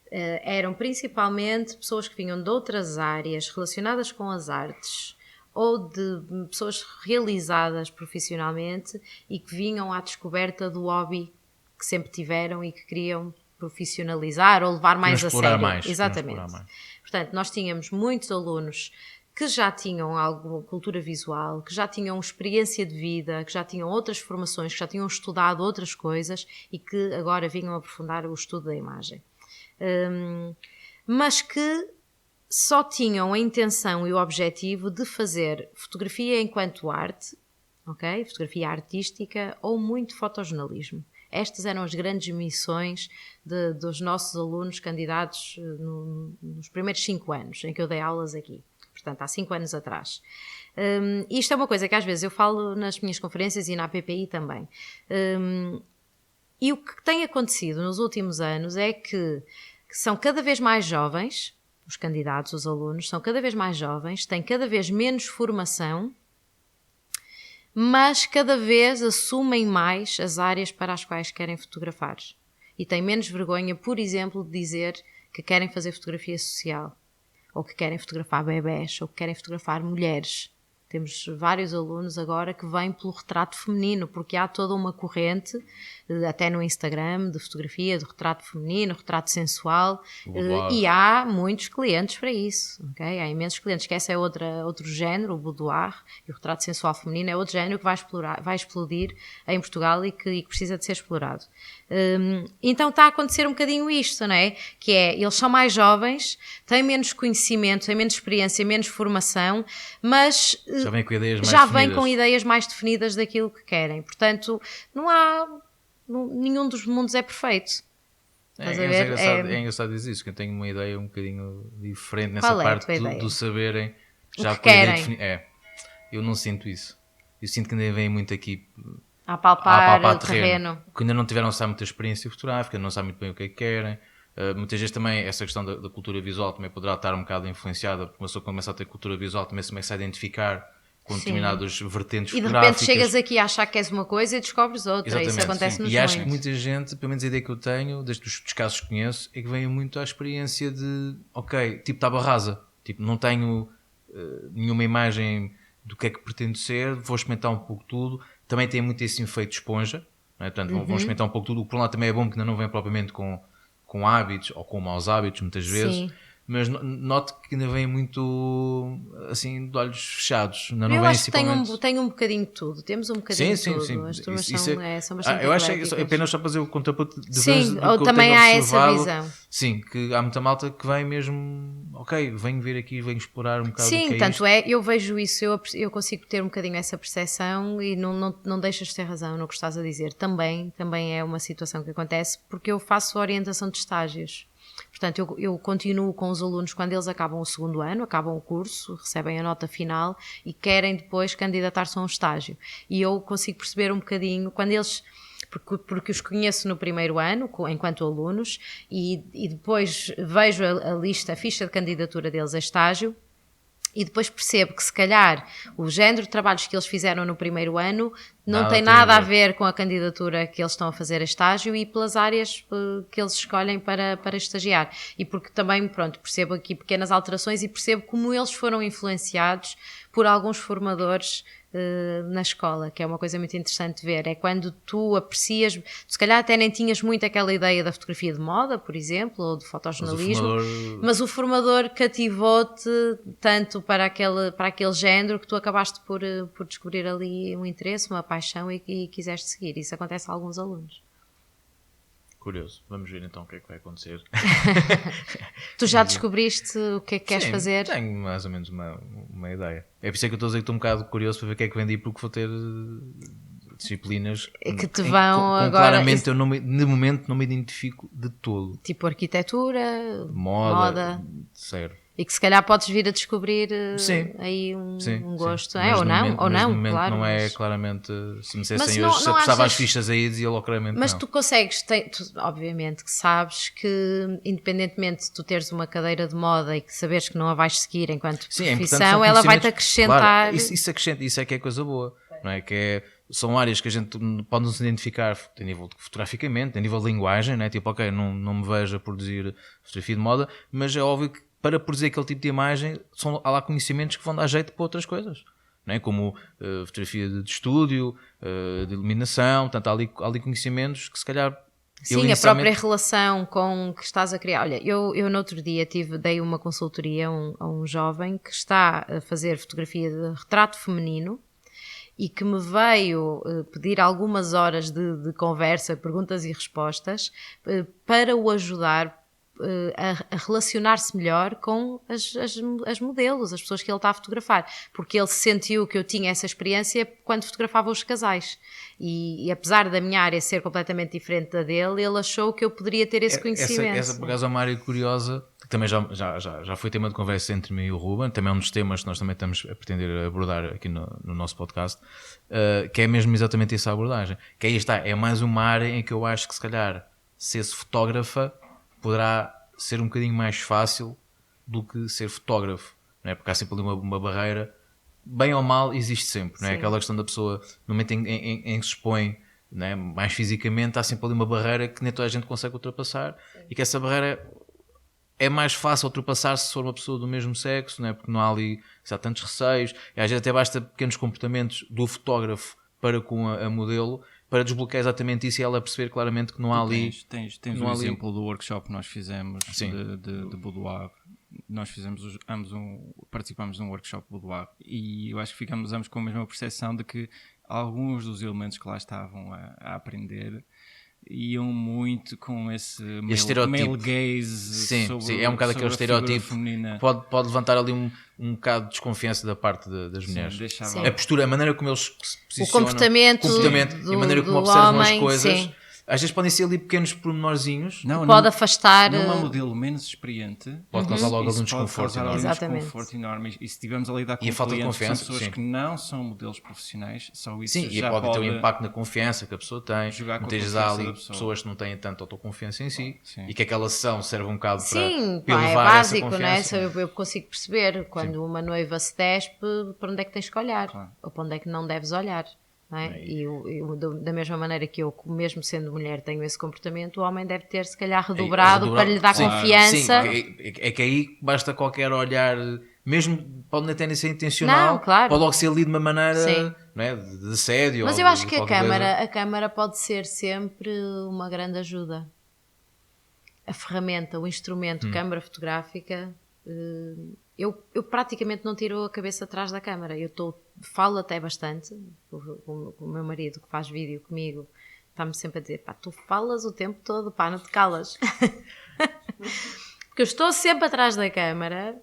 Eram principalmente pessoas que vinham de outras áreas relacionadas com as artes ou de pessoas realizadas profissionalmente e que vinham à descoberta do hobby que sempre tiveram e que queriam profissionalizar ou levar mais a sério. Exatamente. Portanto, nós tínhamos muitos alunos que já tinham alguma cultura visual, que já tinham experiência de vida, que já tinham outras formações, que já tinham estudado outras coisas e que agora vinham aprofundar o estudo da imagem. Mas que só tinham a intenção e o objetivo de fazer fotografia enquanto arte, okay? Fotografia artística ou muito fotojornalismo. Estas eram as grandes missões dos nossos alunos candidatos nos primeiros 5 anos em que eu dei aulas aqui. Portanto, há 5 anos atrás. Isto é uma coisa que às vezes eu falo nas minhas conferências e na APPI também. E o que tem acontecido nos últimos anos é que são cada vez mais jovens, os candidatos, os alunos, são cada vez mais jovens, têm cada vez menos formação, mas cada vez assumem mais as áreas para as quais querem fotografar. E têm menos vergonha, por exemplo, de dizer que querem fazer fotografia social. ou que querem fotografar bebés, ou que querem fotografar mulheres. Temos vários alunos agora que vêm pelo retrato feminino, porque há toda uma corrente, até no Instagram, de fotografia, de retrato feminino, retrato sensual, e há muitos clientes para isso, okay? Há imensos clientes, que esse é outro género, o boudoir, e o retrato sensual feminino é outro género que vai explodir em Portugal e que precisa de ser explorado. Então está a acontecer um bocadinho isto, não é? Que é, eles são mais jovens, têm menos conhecimento, têm menos experiência, menos formação, mas já vêm com ideias mais já definidas. vêm com ideias mais definidas daquilo que querem. Portanto, nenhum dos mundos é perfeito. É engraçado dizer isso, que eu tenho uma ideia um bocadinho diferente nessa parte do saberem já com a ideia definida. Eu não sinto isso. Eu sinto que ainda vem muito aqui a palpar o terreno. Que ainda não tiveram muita experiência fotográfica, não sabem muito bem o que é que querem. Muitas vezes também essa questão da cultura visual também poderá estar um bocado influenciada, porque uma pessoa começa a ter cultura visual também se começa a identificar com determinadas vertentes fotográficas. E de repente chegas aqui a achar que és uma coisa e descobres outra. Exatamente, isso acontece nos E acho que muita gente, pelo menos a ideia que eu tenho, desde os casos que conheço, é que vem muito à experiência de, tipo, tábua rasa. Tipo, não tenho nenhuma imagem do que é que pretendo ser, vou experimentar um pouco tudo. Também tem muito esse efeito de esponja, não é? Portanto, vão experimentar um pouco tudo. O por um lado também é bom que ainda não vem propriamente com hábitos ou com maus hábitos, muitas vezes. Sim. Mas noto que ainda vem muito assim de olhos fechados. Ainda não eu vem acho que tem um bocadinho de tudo. Temos um bocadinho de tudo. Sim. As turmas são bastante eu acho que é apenas só fazer o contraponto de sim, ou também há essa visão. Sim, que há muita malta que vem mesmo, venho ver aqui, venho explorar um bocado. Sim, o que é tanto isto. eu vejo isso, eu consigo ter um bocadinho essa percepção e não deixas de ter razão no que estás a dizer. Também é uma situação que acontece porque eu faço orientação de estágios. Portanto, eu continuo com os alunos quando eles acabam o segundo ano, acabam o curso, recebem a nota final e querem depois candidatar-se a um estágio. E eu consigo perceber um bocadinho, quando eles... Porque os conheço no primeiro ano, enquanto alunos, e depois vejo a ficha de candidatura deles a estágio, e depois percebo que se calhar o género de trabalhos que eles fizeram no primeiro ano não tem nada a ver com a candidatura que eles estão a fazer a estágio e pelas áreas que eles escolhem para estagiar. E porque também, percebo aqui pequenas alterações e percebo como eles foram influenciados por alguns formadores na escola, que é uma coisa muito interessante de ver. É quando tu aprecias, se calhar até nem tinhas muito aquela ideia da fotografia de moda, por exemplo, ou de fotojornalismo, mas o formador cativou-te tanto para aquele género que tu acabaste por descobrir ali um interesse, uma paixão e quiseste seguir. Isso acontece a alguns alunos. Curioso. Vamos ver então o que é que vai acontecer. Tu já descobriste o que é que queres fazer? Tenho mais ou menos uma ideia. É por isso que eu estou a dizer que estou um bocado curioso para ver o que é que vem daí, porque vou ter disciplinas que te vão agora... Claramente eu de momento não me identifico de todo. Tipo arquitetura, moda. Sério. E que se calhar podes vir a descobrir aí um gosto. Sim. Ou não, claro. Não é claramente. Se me dissessem hoje, se apostava as fichas aí, dizia logo claramente. Mas não. tu consegues, obviamente que sabes que, independentemente de tu teres uma cadeira de moda e que saberes que não a vais seguir enquanto profissão, ela vai-te acrescentar. Claro, isso acrescenta, isso é que é coisa boa. Não é? São áreas que a gente pode nos identificar a nível fotograficamente, a nível de linguagem, não é? Tipo, não me vejo a produzir fotografia de moda, mas é óbvio que para produzir aquele tipo de imagem há lá conhecimentos que vão dar jeito para outras coisas, não é? Como fotografia de estúdio, de iluminação, portanto há ali conhecimentos que se calhar... Sim, a própria relação com o que estás a criar. Olha, eu no outro dia dei uma consultoria a um jovem que está a fazer fotografia de retrato feminino e que me veio pedir algumas horas de conversa, perguntas e respostas para o ajudar a relacionar-se melhor com as modelos, as pessoas que ele está a fotografar, porque ele sentiu que eu tinha essa experiência quando fotografava os casais e apesar da minha área ser completamente diferente da dele, ele achou que eu poderia ter esse conhecimento. Essa por acaso é uma área curiosa que também já foi tema de conversa entre mim e o Ruben, também é um dos temas que nós também estamos a pretender abordar aqui no nosso podcast, que é mesmo exatamente essa abordagem, que aí está, é mais uma área em que eu acho que se calhar se esse fotógrafa poderá ser um bocadinho mais fácil do que ser fotógrafo, não é? Porque há sempre ali uma barreira, bem ou mal existe sempre, não é? Aquela questão da pessoa no momento em que se expõe, não é? Mais fisicamente, há sempre ali uma barreira que nem toda a gente consegue ultrapassar. Sim. E que essa barreira é mais fácil ultrapassar-se se for uma pessoa do mesmo sexo, não é? Porque não há ali há tantos receios, e às vezes até basta pequenos comportamentos do fotógrafo para com a modelo, para desbloquear exatamente isso e ela perceber claramente que não há ali... Tens não um há ali... exemplo do workshop que nós fizemos de boudoir. Nós fizemos participamos de um workshop boudoir e eu acho que ficamos ambos com a mesma percepção de que alguns dos elementos que lá estavam a aprender iam muito com esse male gaze sim, é um bocado aquele estereótipo. Pode levantar ali um bocado de desconfiança da parte das mulheres. A postura, a maneira como eles se posicionam, o comportamento e a maneira como observam homem, as coisas. sim. Às vezes podem ser ali pequenos pormenorzinhos. Pode afastar. Numa modelo menos experiente pode causar logo algum desconforto. Desconforto enorme. E se estivermos a lidar com falta de confiança, pessoas que não são modelos profissionais, só isso sim, já pode ter um impacto na confiança que a pessoa tem. Muitas vezes há ali pessoas que não têm tanta autoconfiança em si e que aquela sessão serve um bocado para elevar é básico, essa confiança. Né? Eu consigo perceber quando uma noiva se despe para onde é que tens que olhar ou para onde é que não deves olhar. Não é? E eu, da mesma maneira que eu, mesmo sendo mulher, tenho esse comportamento, o homem deve ter se calhar redobrado para lhe dar confiança. Sim, é que aí basta qualquer olhar, mesmo pode até nem ser intencional, pode logo ser ali de uma maneira não é? de assédio. Mas eu acho que a câmara pode ser sempre uma grande ajuda. A ferramenta, o instrumento, câmara fotográfica... Eu praticamente não tiro a cabeça atrás da câmara. Falo até bastante com o meu marido que faz vídeo comigo, está-me sempre a dizer, pá, tu falas o tempo todo, pá, não te calas. Porque eu estou sempre atrás da câmara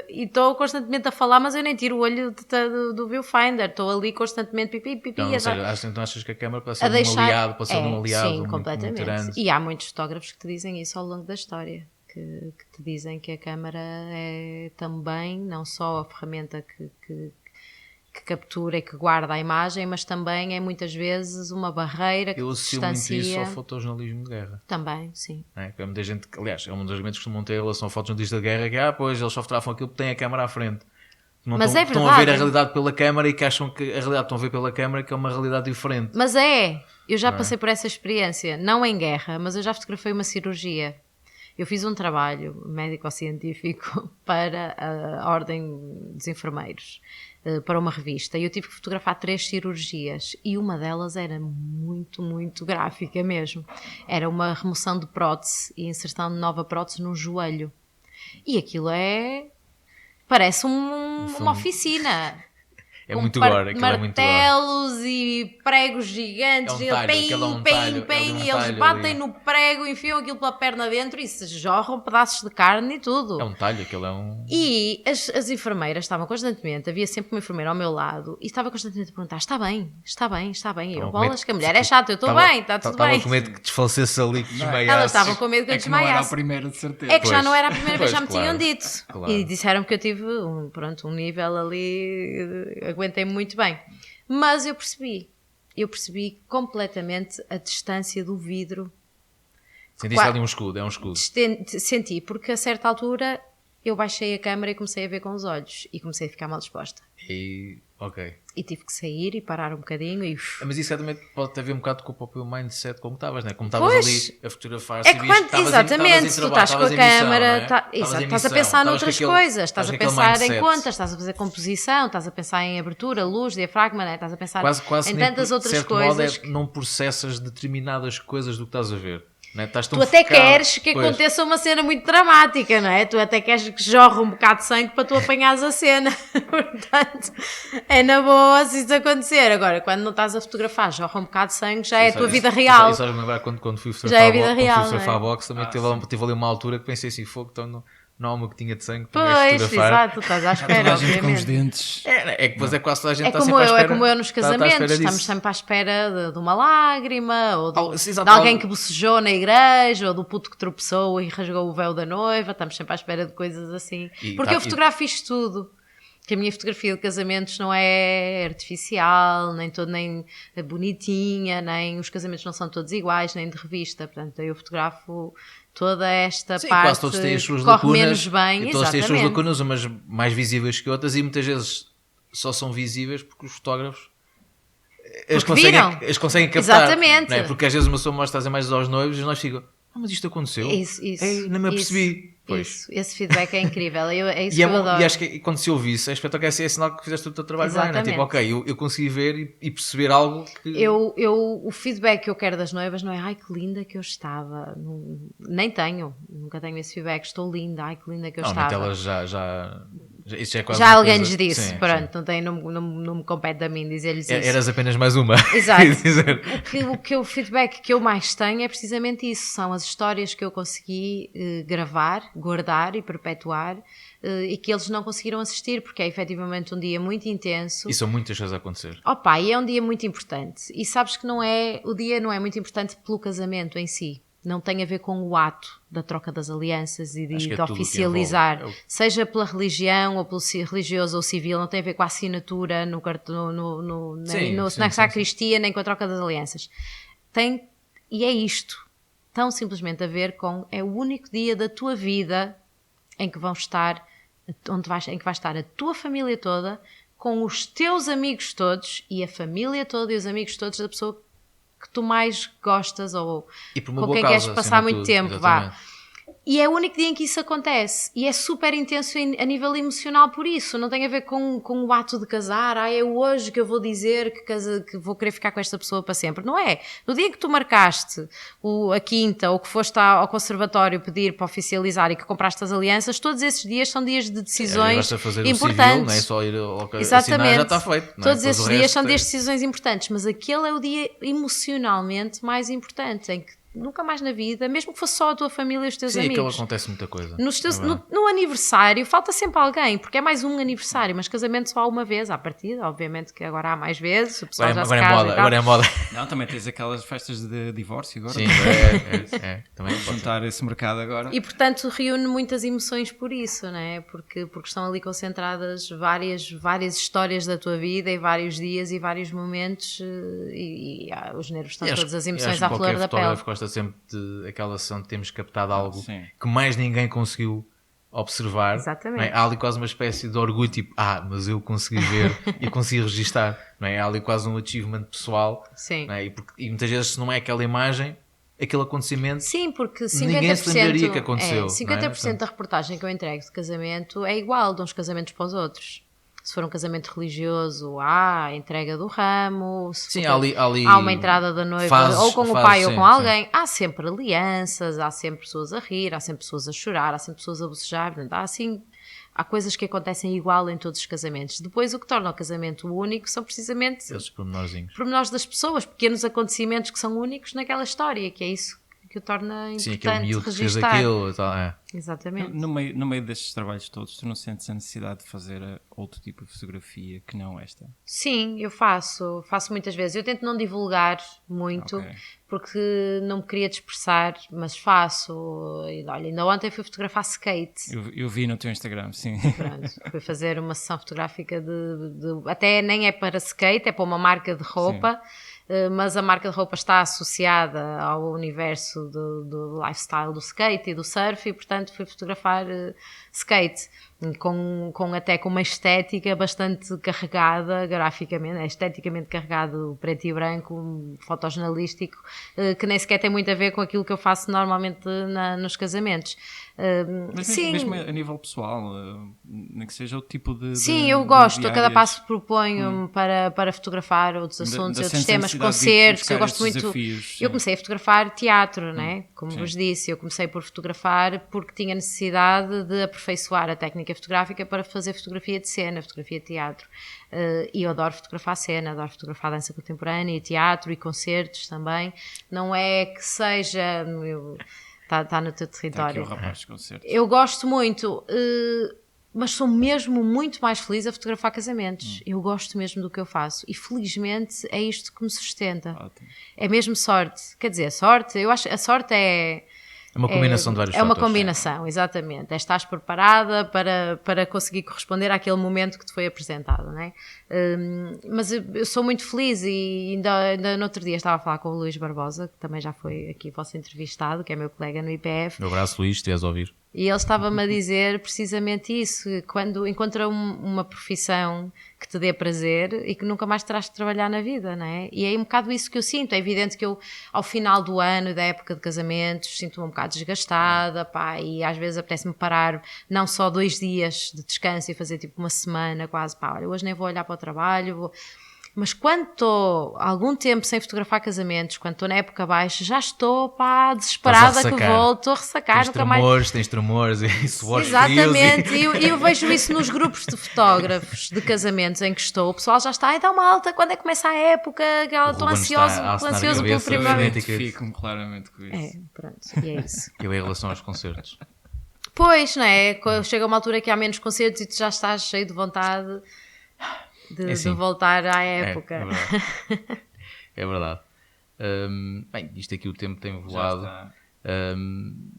e estou constantemente a falar, mas eu nem tiro o olho do viewfinder, estou ali constantemente pipi. Então achas que a câmara pode ser um aliado, sim, completamente. Muito grande. E há muitos fotógrafos que te dizem isso ao longo da história. Que te dizem que a câmara é também não só a ferramenta que captura e que guarda a imagem, mas também é muitas vezes uma barreira que distancia. Eu associo muito isso ao fotojornalismo de guerra. Também, sim. É muita gente, aliás, é um dos argumentos que costumam ter em relação ao fotojornalista de guerra, que pois eles só fotografam aquilo porque têm a câmara à frente. Mas é verdade. Estão a ver a realidade pela câmara e que acham que a realidade estão a ver pela câmara que é uma realidade diferente. Mas eu já passei por essa experiência, não em guerra, mas eu já fotografei uma cirurgia. Eu fiz um trabalho médico-científico para a Ordem dos Enfermeiros, para uma revista, e eu tive que fotografar 3 cirurgias, e uma delas era muito, muito gráfica mesmo. Era uma remoção de prótese e inserção de nova prótese no joelho. E aquilo parece uma oficina. É muito gore, aquilo é muito gore. Martelos e pregos gigantes, e eles batem no prego, enfiam aquilo pela perna dentro e se jorram pedaços de carne e tudo. É um talho, aquilo é um... E as enfermeiras estavam constantemente, havia sempre uma enfermeira ao meu lado e estava constantemente a perguntar, está bem? E eu, bolas, que a mulher é chata, eu estou bem, está tudo bem. Estava com medo que desfalecesse ali, que desmaiasse. Elas estavam com medo que eu desmaiasse. Não era a primeira, de certeza. É que já não era a primeira vez, já me tinham dito. Claro. E disseram que eu tive um nível ali... Aguentei muito bem, mas eu percebi completamente a distância do vidro. Sentiste ali um escudo, é um escudo. Senti, porque a certa altura eu baixei a câmera e comecei a ver com os olhos e comecei a ficar mal disposta. E tive que sair e parar um bocadinho e... Mas isso também pode ter a ver um bocado com o próprio mindset como estavas, não é? Como estavas ali a fotografar, exatamente, tu estás com a câmera, estás a pensar noutras coisas, estás a pensar em contas, estás a fazer composição, estás a pensar em abertura, luz, diafragma, não é? Estás a pensar em tantas outras coisas. Modo não processas determinadas coisas do que estás a ver. Não é? Tu até queres que aconteça uma cena muito dramática, não é? Tu até queres que jorre um bocado de sangue para tu apanhares a cena. Portanto, é na boa se isso acontecer. Agora, quando não estás a fotografar, jorra um bocado de sangue, já é a tua vida real. Isso me lembrar quando fui fotografar a box, também tive ali uma altura que pensei assim, fogo, então não há uma gotinha de sangue para fotografar. Exato, estás à espera, obviamente. Com os dentes. É que depois é quase toda a gente está sempre à espera. É como eu nos casamentos, estamos sempre à espera de uma lágrima, ou de alguém que bocejou na igreja, ou do puto que tropeçou e rasgou o véu da noiva, estamos sempre à espera de coisas assim. Porque eu fotografo isto tudo. Que a minha fotografia de casamentos não é artificial, nem bonitinha, nem os casamentos não são todos iguais, nem de revista. Portanto, eu fotografo toda esta parte quase todos têm as suas corre lacunas, menos bem. E todos têm as suas lacunas, umas mais visíveis que outras, e muitas vezes só são visíveis porque os fotógrafos as conseguem captar. Exatamente. Não é? Porque às vezes uma pessoa mostra as imagens aos noivos e nós ficam, mas isto aconteceu? Isso, Ei, não me apercebi. Isso, esse feedback é incrível, é isso E, que eu adoro. e acho que quando se ouve isso, é espetacular, é sinal que fizeste o teu trabalho bem, né? Tipo, ok, eu consegui ver e perceber algo que... O feedback que eu quero das noivas não é ai que linda que eu estava, nem tenho, nunca tenho esse feedback, estou linda, ai que linda que eu estava. Elas isso já é quase já uma alguém coisa... lhes disse, sim, pronto, sim. Não me compete a mim dizer-lhes isso. Eras apenas mais uma. Exato. O feedback que eu mais tenho é precisamente isso, são as histórias que eu consegui gravar, guardar e perpetuar e que eles não conseguiram assistir, porque é efetivamente um dia muito intenso. E são muitas coisas a acontecer. Opa, e é um dia muito importante. E sabes que o dia não é muito importante pelo casamento em si. Não tem a ver com o ato da troca das alianças e de oficializar, seja pela religião ou pelo religioso ou civil, não tem a ver com a assinatura na sacristia, nem com a troca das alianças. E é isto, tão simplesmente a ver com, é o único dia da tua vida em que em que vai estar a tua família toda, com os teus amigos todos e a família toda e os amigos todos da pessoa que tu mais gostas ou com quem queres passar muito tempo, vá. E é o único dia em que isso acontece e é super intenso a nível emocional por isso, não tem a ver com o ato de casar, é hoje que eu vou dizer que vou querer ficar com esta pessoa para sempre, não é? No dia que tu marcaste a quinta ou que foste ao conservatório pedir para oficializar e que compraste as alianças, todos esses dias são dias de decisões importantes. Não é só ir Exatamente. assinar, já está feito. Todos esses dias são dias de decisões importantes, mas aquele é o dia emocionalmente mais importante, em que nunca mais na vida, mesmo que fosse só a tua família e os teus amigos. Sim, aquilo acontece muita coisa. No aniversário falta sempre alguém, porque é mais um aniversário, mas casamento só há uma vez à partida, obviamente que agora há mais vezes, o pessoal já se casa. Agora é moda. Não, também tens aquelas festas de divórcio agora. Sim, também juntar esse mercado agora. E portanto reúne muitas emoções por isso, não é? Porque estão ali concentradas várias histórias da tua vida e vários dias e vários momentos e os nervos estão todas as emoções à flor da pele. Gosta sempre daquela sessão de termos captado algo que mais ninguém conseguiu observar. Exatamente. Não é? Há ali quase uma espécie de orgulho, tipo, mas eu consegui ver e consegui registar. Não é? Há ali quase um achievement pessoal. Sim. Não é? E muitas vezes, se não é aquela imagem, aquele acontecimento, sim, porque 50%, ninguém se lembraria que aconteceu. 50% da reportagem que eu entrego de casamento é igual de uns casamentos para os outros. Se for um casamento religioso, há a entrega do ramo, há uma entrada da noiva, ou com o pai ou com alguém, há sempre alianças, há sempre pessoas a rir, há sempre pessoas a chorar, há sempre pessoas a bocejar, portanto, há coisas que acontecem igual em todos os casamentos. Depois, o que torna o casamento único são precisamente esses pormenores das pessoas, pequenos acontecimentos que são únicos naquela história, que é isso que o torna importante. Sim, aquele miúdo que fez registar. aquilo. Tal, Exatamente. No meio destes trabalhos todos, tu não sentes a necessidade de fazer outro tipo de fotografia que não esta? Sim, eu faço muitas vezes. Eu tento não divulgar muito, porque não me queria dispersar, mas faço. E, olha, ainda ontem fui fotografar skate. Eu vi no teu Instagram, sim. Pronto, fui fazer uma sessão fotográfica até nem é para skate, é para uma marca de roupa. Sim. Mas a marca de roupa está associada ao universo do lifestyle do skate e do surf e, portanto, fui fotografar skate até com uma estética bastante carregada graficamente, esteticamente carregado, preto e branco, fotojornalístico, que nem sequer tem muito a ver com aquilo que eu faço normalmente nos casamentos. Mas sim, mesmo a nível pessoal, nem que seja o tipo de... Sim, eu gosto, a cada passo proponho-me para fotografar outros assuntos, outros temas, concertos, eu gosto muito. Desafios, eu comecei a fotografar teatro, né? Como vos disse, eu comecei por fotografar porque tinha necessidade de aperfeiçoar a técnica fotográfica para fazer fotografia de cena, fotografia de teatro. E eu adoro fotografar cena, adoro fotografar dança contemporânea e teatro e concertos também. Não é que seja... Está no teu território. Está aqui o rapaz de concertos. Eu gosto muito, mas sou mesmo muito mais feliz a fotografar casamentos. Eu gosto mesmo do que eu faço e felizmente é isto que me sustenta. Ótimo. É mesmo sorte. Quer dizer, eu acho que a sorte é uma combinação de vários fatores. É uma combinação, exatamente. Estás preparada para conseguir corresponder àquele momento que te foi apresentado, não é? Mas eu sou muito feliz e ainda no outro dia estava a falar com o Luís Barbosa, que também já foi aqui vosso entrevistado, que é meu colega no IPF. Um abraço, Luís, se és a ouvir. E ele estava-me a dizer precisamente isso, quando encontra uma profissão que te dê prazer e que nunca mais terás de trabalhar na vida, não é? E é um bocado isso que eu sinto. É evidente que eu, ao final do ano e da época de casamentos, sinto-me um bocado desgastada, pá, e às vezes apetece-me parar não só 2 dias de descanso e fazer tipo uma semana quase, pá, olha, hoje nem vou olhar para o trabalho, Mas quando estou algum tempo sem fotografar casamentos, quando estou na época baixa, já estou, pá, desesperada que volto, estou a ressacar, nunca mais... Tens tremores e suores Exatamente, frios e eu vejo isso nos grupos de fotógrafos de casamentos em que estou, o pessoal já está, ai, dá uma alta, quando é que começa a época, estou ansioso pelo primeiro... Eu identifico-me claramente com isso. É, pronto, e é isso. Eu em relação aos concertos. Pois, não é? Chega uma altura que há menos concertos e tu já estás cheio de vontade... De voltar à época. É verdade. É verdade. Bem, isto aqui o tempo tem voado.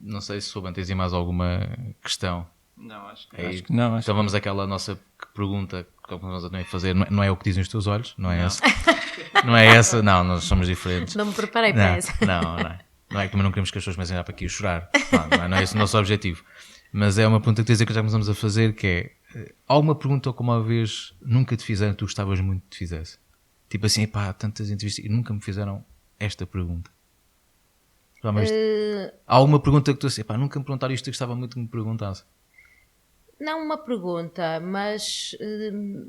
Não sei se souber, tens aí mais alguma questão? Não, acho que não. Então vamos àquela nossa pergunta que vamos também fazer. Não é o que dizem os teus olhos? Não é essa? Não é essa? Não, nós somos diferentes. Não me preparei para essa. Não é que também não queremos que as pessoas comecem a ir para aqui a chorar. Não é esse o nosso objetivo. Mas é uma pergunta que que já começamos a fazer, que é: há uma pergunta que uma vez nunca te fizeram, tu gostavas muito que te fizesse? Tipo assim, pá, tantas entrevistas e nunca me fizeram esta pergunta. Há uma pergunta que tu assim, pá, nunca me perguntaram isto, eu gostava muito que me perguntasse. Não uma pergunta, mas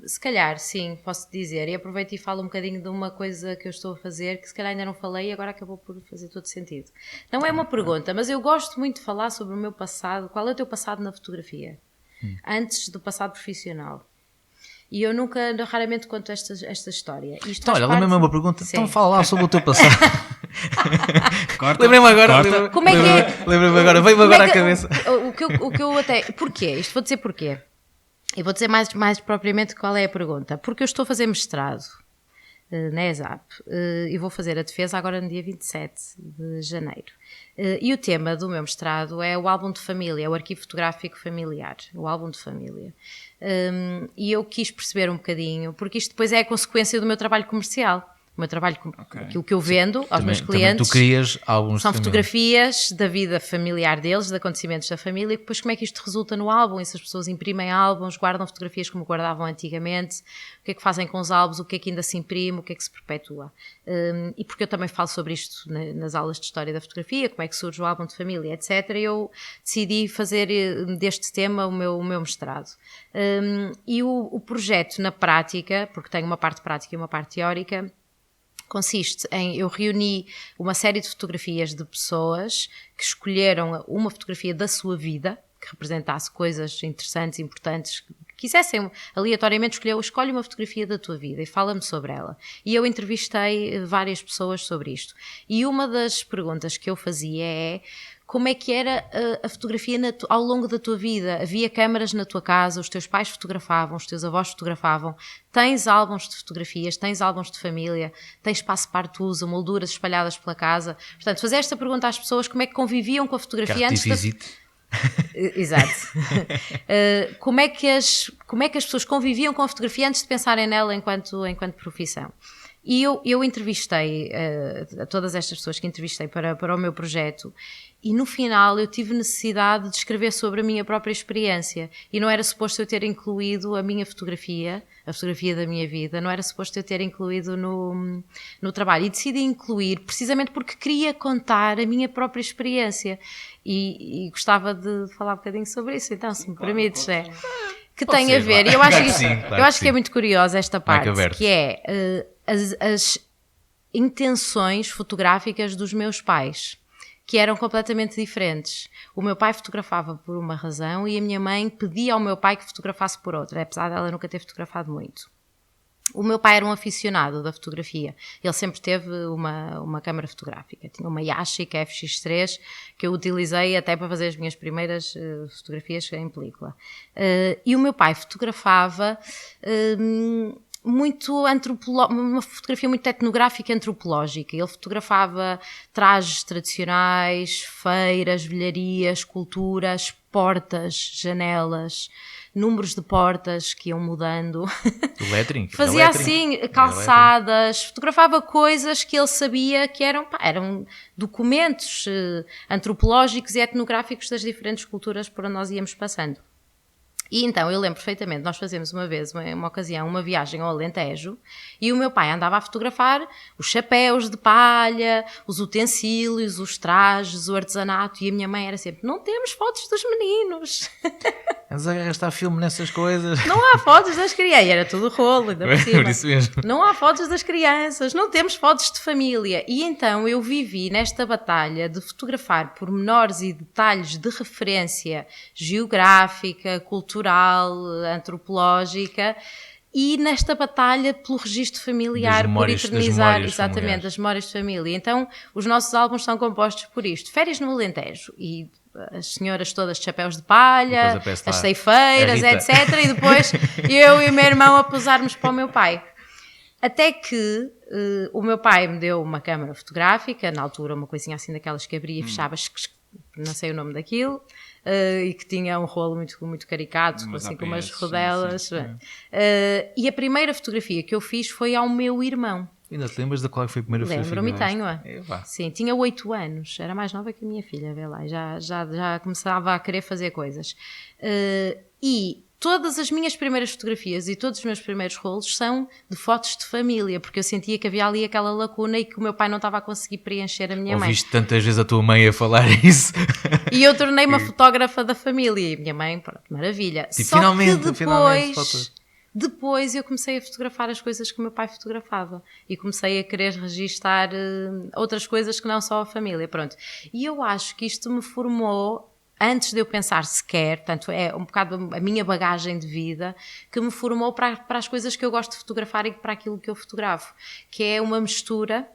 se calhar, sim, posso dizer. E aproveito e falo um bocadinho de uma coisa que eu estou a fazer, que se calhar ainda não falei e agora acabou por fazer todo sentido. Não é uma pergunta, mas eu gosto muito de falar sobre o meu passado. Qual é o teu passado na fotografia? Antes do passado profissional. E eu raramente conto esta história. Isto então, olha, lembra-me uma pergunta. Sim. Então fala lá sobre o teu passado. Lembrei-me agora. Como é que é? Lembrei-me agora, veio-me agora à cabeça. O que eu até... Porquê? Isto vou dizer porquê. E vou dizer mais propriamente qual é a pergunta. Porque eu estou a fazer mestrado na ESAP e vou fazer a defesa agora no dia 27 de janeiro. E o tema do meu mestrado é o álbum de família, o arquivo fotográfico familiar, o álbum de família. E eu quis perceber um bocadinho, porque isto depois é a consequência do meu trabalho comercial. O meu trabalho, aquilo que eu vendo aos meus clientes, tu crias álbuns são fotografias da vida familiar deles, de acontecimentos da família, e depois como é que isto resulta no álbum, e se as pessoas imprimem álbuns, guardam fotografias como guardavam antigamente, o que é que fazem com os álbuns, o que é que ainda se imprime, o que é que se perpetua. E porque eu também falo sobre isto nas aulas de História da Fotografia, como é que surge o álbum de família, etc. Eu decidi fazer deste tema o meu mestrado. E o projeto na prática, porque tem uma parte prática e uma parte teórica, consiste em, eu reuni uma série de fotografias de pessoas que escolheram uma fotografia da sua vida, que representasse coisas interessantes, importantes, que quisessem aleatoriamente escolhe uma fotografia da tua vida e fala-me sobre ela. E eu entrevistei várias pessoas sobre isto. E uma das perguntas que eu fazia é: como é que era a fotografia ao longo da tua vida? Havia câmaras na tua casa, os teus pais fotografavam, os teus avós fotografavam, tens álbuns de fotografias, tens álbuns de família, tens passe-partout, molduras espalhadas pela casa. Portanto, fazer esta pergunta às pessoas, como é que conviviam com a fotografia antes Exato. Como é que as pessoas conviviam com a fotografia antes de pensarem nela enquanto profissão? E eu entrevistei todas estas pessoas que entrevistei para o meu projeto, e no final eu tive necessidade de escrever sobre a minha própria experiência, e não era suposto eu ter incluído a minha fotografia, a fotografia da minha vida, não era suposto eu ter incluído no trabalho, e decidi incluir precisamente porque queria contar a minha própria experiência, e gostava de falar um bocadinho sobre isso, então, se me permites, que tem a ver, e eu acho que é muito curiosa esta parte, que é as intenções fotográficas dos meus pais, que eram completamente diferentes. O meu pai fotografava por uma razão e a minha mãe pedia ao meu pai que fotografasse por outra, apesar dela nunca ter fotografado muito. O meu pai era um aficionado da fotografia. Ele sempre teve uma câmara fotográfica. Tinha uma Yashica FX3 que eu utilizei até para fazer as minhas primeiras fotografias em película. E o meu pai fotografava uma fotografia muito etnográfica e antropológica. Ele fotografava trajes tradicionais, feiras, velharias, culturas, portas, janelas, números de portas que iam mudando. O lettering. Fazia assim calçadas, fotografava coisas que ele sabia que eram documentos antropológicos e etnográficos das diferentes culturas por onde nós íamos passando. E então eu lembro perfeitamente, nós fazemos uma vez, uma ocasião, uma viagem ao Alentejo e o meu pai andava a fotografar os chapéus de palha, os utensílios, os trajes, o artesanato, e a minha mãe era sempre: não temos fotos dos meninos. Andas a gastar filme nessas coisas. Não há fotos das crianças, era tudo rolo, ainda por cima. Por isso mesmo. Não há fotos das crianças, não temos fotos de família. E então eu vivi nesta batalha de fotografar pormenores e detalhes de referência geográfica, cultural, antropológica, e nesta batalha pelo registro familiar, por eternizar exatamente as memórias de família. Então os nossos álbuns são compostos por isto: férias no Alentejo, e as senhoras todas de chapéus de palha, as ceifeiras, etc. E depois eu e o meu irmão a posarmos para o meu pai. Até que o meu pai me deu uma câmara fotográfica, na altura uma coisinha assim daquelas que abria e fechava, não sei o nome daquilo, e que tinha um rolo muito, muito caricato, assim, com umas rodelas. E a primeira fotografia que eu fiz foi ao meu irmão. Ainda te lembras de qual foi a primeira fotografia? Lembro-me, tenho-a. Sim, tinha 8 anos, era mais nova que a minha filha, vê lá, já começava a querer fazer coisas. E todas as minhas primeiras fotografias e todos os meus primeiros rolos são de fotos de família, porque eu sentia que havia ali aquela lacuna e que o meu pai não estava a conseguir preencher a minha mãe. Ouviste tantas vezes a tua mãe a falar isso? E eu tornei-me a fotógrafa da família, e a minha mãe, pronto, maravilha. Tipo, só finalmente, que depois eu comecei a fotografar as coisas que o meu pai fotografava e comecei a querer registar outras coisas que não só a família, pronto. E eu acho que isto me formou, antes de eu pensar sequer, tanto é um bocado a minha bagagem de vida, que me formou para as coisas que eu gosto de fotografar e para aquilo que eu fotografo, que é uma mistura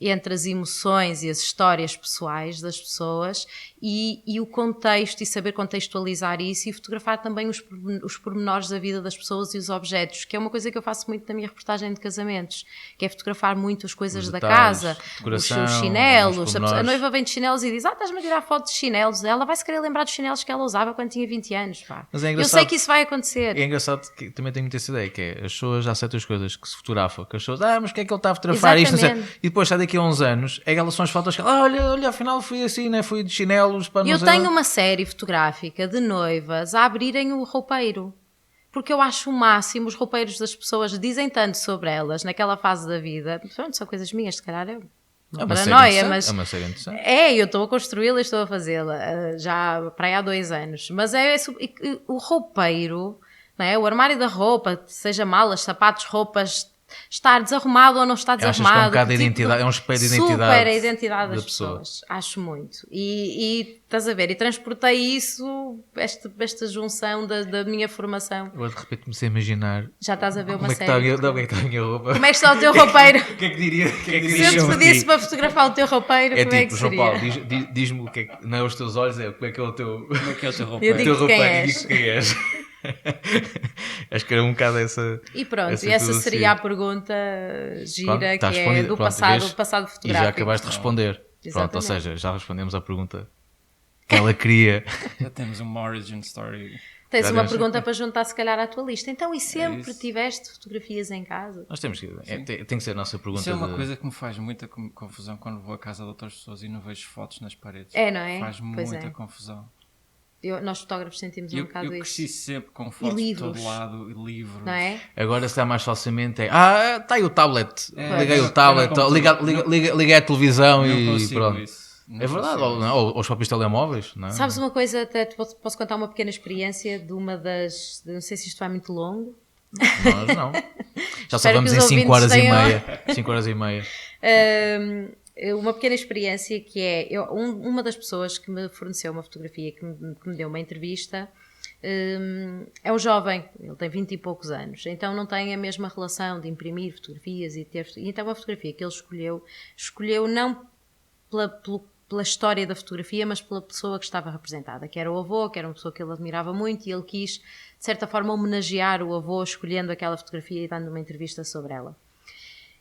entre as emoções e as histórias pessoais das pessoas e o contexto, e saber contextualizar isso, e fotografar também os pormenores da vida das pessoas e os objetos, que é uma coisa que eu faço muito na minha reportagem de casamentos, que é fotografar muito as coisas da casa, os seus chinelos. A noiva vem de chinelos e diz: estás-me a tirar fotos de chinelos. Ela vai se querer lembrar dos chinelos que ela usava quando tinha 20 anos, pá. Mas é eu sei que isso vai acontecer. É engraçado que também tenho muita essa ideia, que é as pessoas já certas coisas que se fotografam, que as pessoas, mas o que é que ele está a fotografar? Isto, e depois está daqui a uns anos, aquelas são as fotos que olha, afinal fui assim, né? Fui de chinelos para não. Eu tenho uma série fotográfica de noivas a abrirem o roupeiro, porque eu acho o máximo. Os roupeiros das pessoas dizem tanto sobre elas naquela fase da vida. Pronto, são coisas minhas, se calhar é uma paranoia, mas é uma série interessante. Eu estou a construí-la e estou a fazê-la já para aí há 2 anos, mas o roupeiro, não é? O armário da roupa, seja malas, sapatos, roupas, estar desarrumado ou não está desarrumado. Achas que é um bocado identidade, é um espelho de identidade. Super a identidade das pessoas. Acho muito. E estás a ver, e transportei isso, esta junção da minha formação. Agora de repente comecei a imaginar. Já estás a ver uma série. Como é que está a minha roupa? Como é que está o teu roupeiro? O que é que diria? Se eu te pedisse para fotografar o teu roupeiro, como é que seria? João Paulo, diz-me o que é que, não é os teus olhos, como é que é o teu roupeiro. Eu digo quem és. Acho que era um bocado essa. E pronto, e essa seria a pergunta gira, que é do passado fotográfico. E já acabaste de responder. Pronto, ou seja, já respondemos à pergunta que ela queria. Já temos uma origin story. Tens uma pergunta para juntar, se calhar, à tua lista. Então, e sempre tiveste fotografias em casa? Nós temos que. Tem que ser a nossa pergunta. Isso é uma coisa que me faz muita confusão quando vou à casa de outras pessoas e não vejo fotos nas paredes. É, não é? Faz muita confusão. Nós fotógrafos sentimos um bocado isso. Eu cresci sempre com fotos de todo lado, e livros. Não é? Agora, se dá mais facilmente, está aí o tablet. Liguei o tablet, liguei a televisão e pronto. É verdade, ou os próprios telemóveis. Não é? Sabes uma coisa, até posso contar uma pequena experiência de uma das. Não sei se isto vai muito longo. Nós não. Já só vamos em 5 horas e meia. 5 horas e meia. Uma pequena experiência que é uma das pessoas que me forneceu uma fotografia, que me deu uma entrevista, é um jovem, ele tem 20 e poucos anos, então não tem a mesma relação de imprimir fotografias e então a fotografia que ele escolheu não pela história da fotografia, mas pela pessoa que estava representada, que era o avô, que era uma pessoa que ele admirava muito, e ele quis, de certa forma, homenagear o avô escolhendo aquela fotografia e dando uma entrevista sobre ela.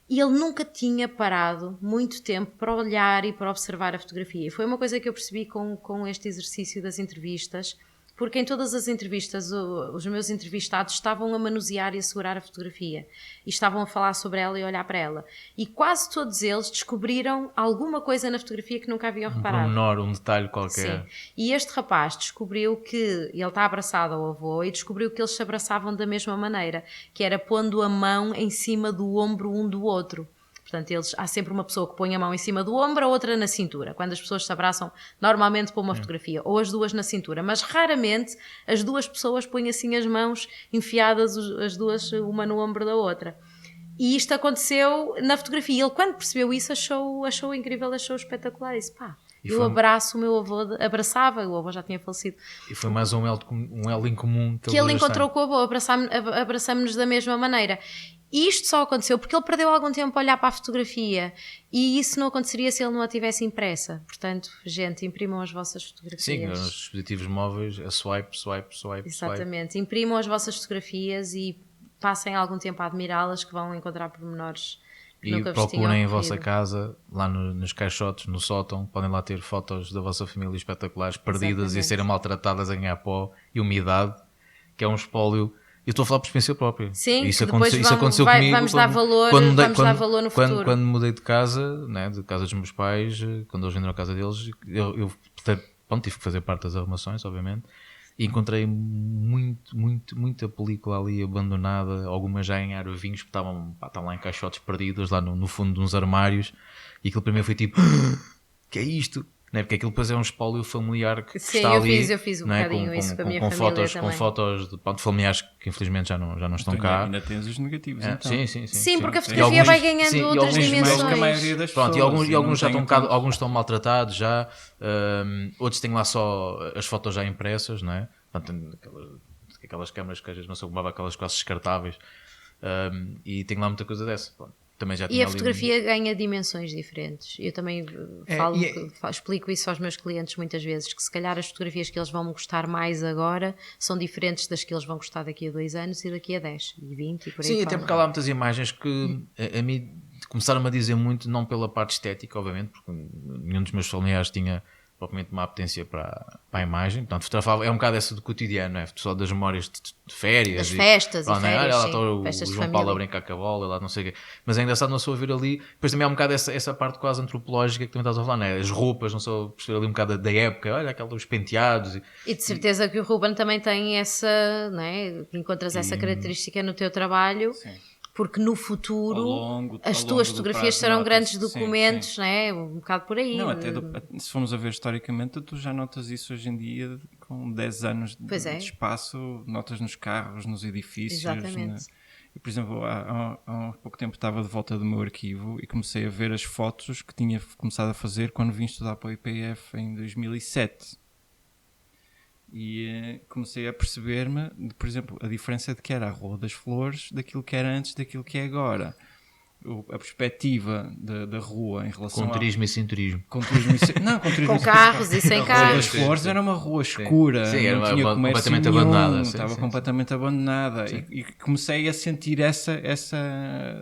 E ele nunca tinha parado muito tempo para olhar e para observar a fotografia. E foi uma coisa que eu percebi com este exercício das entrevistas, porque em todas as entrevistas os meus entrevistados estavam a manusear e a segurar a fotografia e estavam a falar sobre ela e a olhar para ela. E quase todos eles descobriram alguma coisa na fotografia que nunca haviam reparado. Pormenor, um detalhe qualquer. Sim. E este rapaz descobriu que ele está abraçado ao avô e descobriu que eles se abraçavam da mesma maneira, que era pondo a mão em cima do ombro um do outro. Portanto, há sempre uma pessoa que põe a mão em cima do ombro, a outra na cintura. Quando as pessoas se abraçam, normalmente para uma fotografia, ou as duas na cintura, mas raramente as duas pessoas põem assim as mãos enfiadas, as duas, uma no ombro da outra. E isto aconteceu na fotografia. Ele, quando percebeu isso, achou incrível, achou espetacular. E disse, pá, eu abraço o meu avô, abraçava, o avô já tinha falecido. E foi mais um elo em comum que ele encontrou com o avô, abraçamos-nos da mesma maneira. E isto só aconteceu porque ele perdeu algum tempo a olhar para a fotografia e isso não aconteceria se ele não a tivesse impressa. Portanto, gente, imprimam as vossas fotografias. Sim, nos dispositivos móveis, a swipe. Exatamente, imprimam as vossas fotografias e passem algum tempo a admirá-las, que vão encontrar pormenores que nunca vos tinham procurem em ocorrido. vossa casa, lá nos caixotes, no sótão, podem lá ter fotos da vossa família espetaculares, perdidas Exatamente. e a serem maltratadas, a ganhar pó e umidade, que é um espólio. Eu estou a falar por experiência própria. Sim, isso depois aconteceu comigo. vamos dar valor no futuro. Quando mudei de casa, né, de casa dos meus pais, quando eles venderam a casa deles, eu tive que fazer parte das arrumações, obviamente, e encontrei muita película ali abandonada, algumas já em arvinhos, porque estavam lá em caixotes perdidos, lá no fundo de uns armários, e aquilo para mim foi tipo, que é isto? Não é? Porque aquilo depois é um espólio familiar que Sim, está ali. eu fiz um bocadinho isso com a minha família fotos, também. Com fotos de familiares que infelizmente já não estão cá. Ainda tens os negativos, então. Sim, porque a fotografia vai ganhando outras dimensões. Mais que a maioria das Pronto, pessoas. e alguns já estão alguns estão maltratados já, outros têm lá só as fotos já impressas, não é? Portanto, aquelas câmaras que às vezes não são como aquelas quase descartáveis, e tem lá muita coisa dessa. Pronto. Também já E a fotografia ganha dimensões diferentes. Eu também explico isso aos meus clientes muitas vezes, que se calhar as fotografias que eles vão gostar mais agora são diferentes das que eles vão gostar daqui a 2 anos e daqui a 10 e 20 e por aí Sim, fora. até porque há lá muitas imagens que a mim começaram-me a dizer muito, não pela parte estética, obviamente, porque nenhum dos meus familiares tinha propriamente uma apetência para a imagem. Portanto, fotografava, é um bocado essa do cotidiano, é? Só das memórias de férias. Das festas e férias, olha, lá sim. está o Festas de João família. Paulo a brincar com a bola, lá não sei o quê. Mas é engraçado não só ouvir ali. Depois também há um bocado essa parte quase antropológica que também estás a falar, não é? As roupas, não só perceber ali um bocado da época, olha aqueles penteados. E de certeza que o Ruben também tem essa, não é? Encontras essa característica no teu trabalho. Sim. Porque no futuro as ao tuas longo do fotografias prazo serão notas. grandes Sim, documentos, sim. não é? Um bocado por aí. Não, se formos a ver historicamente, tu já notas isso hoje em dia com 10 anos de espaço, notas nos carros, nos edifícios. Exatamente. Eu, por exemplo, há pouco tempo estava de volta do meu arquivo e comecei a ver as fotos que tinha começado a fazer quando vim estudar para o IPF em 2007. E comecei a perceber-me, por exemplo, a diferença de que era a Rua das Flores daquilo que era antes daquilo que é agora. A perspectiva da rua em relação Com turismo e sem turismo. Com turismo com carros e sem a Rua carros. das Flores era uma rua escura, Sim, era não tinha comércio completamente nenhum, abandonada. estava completamente abandonada. E comecei a sentir essa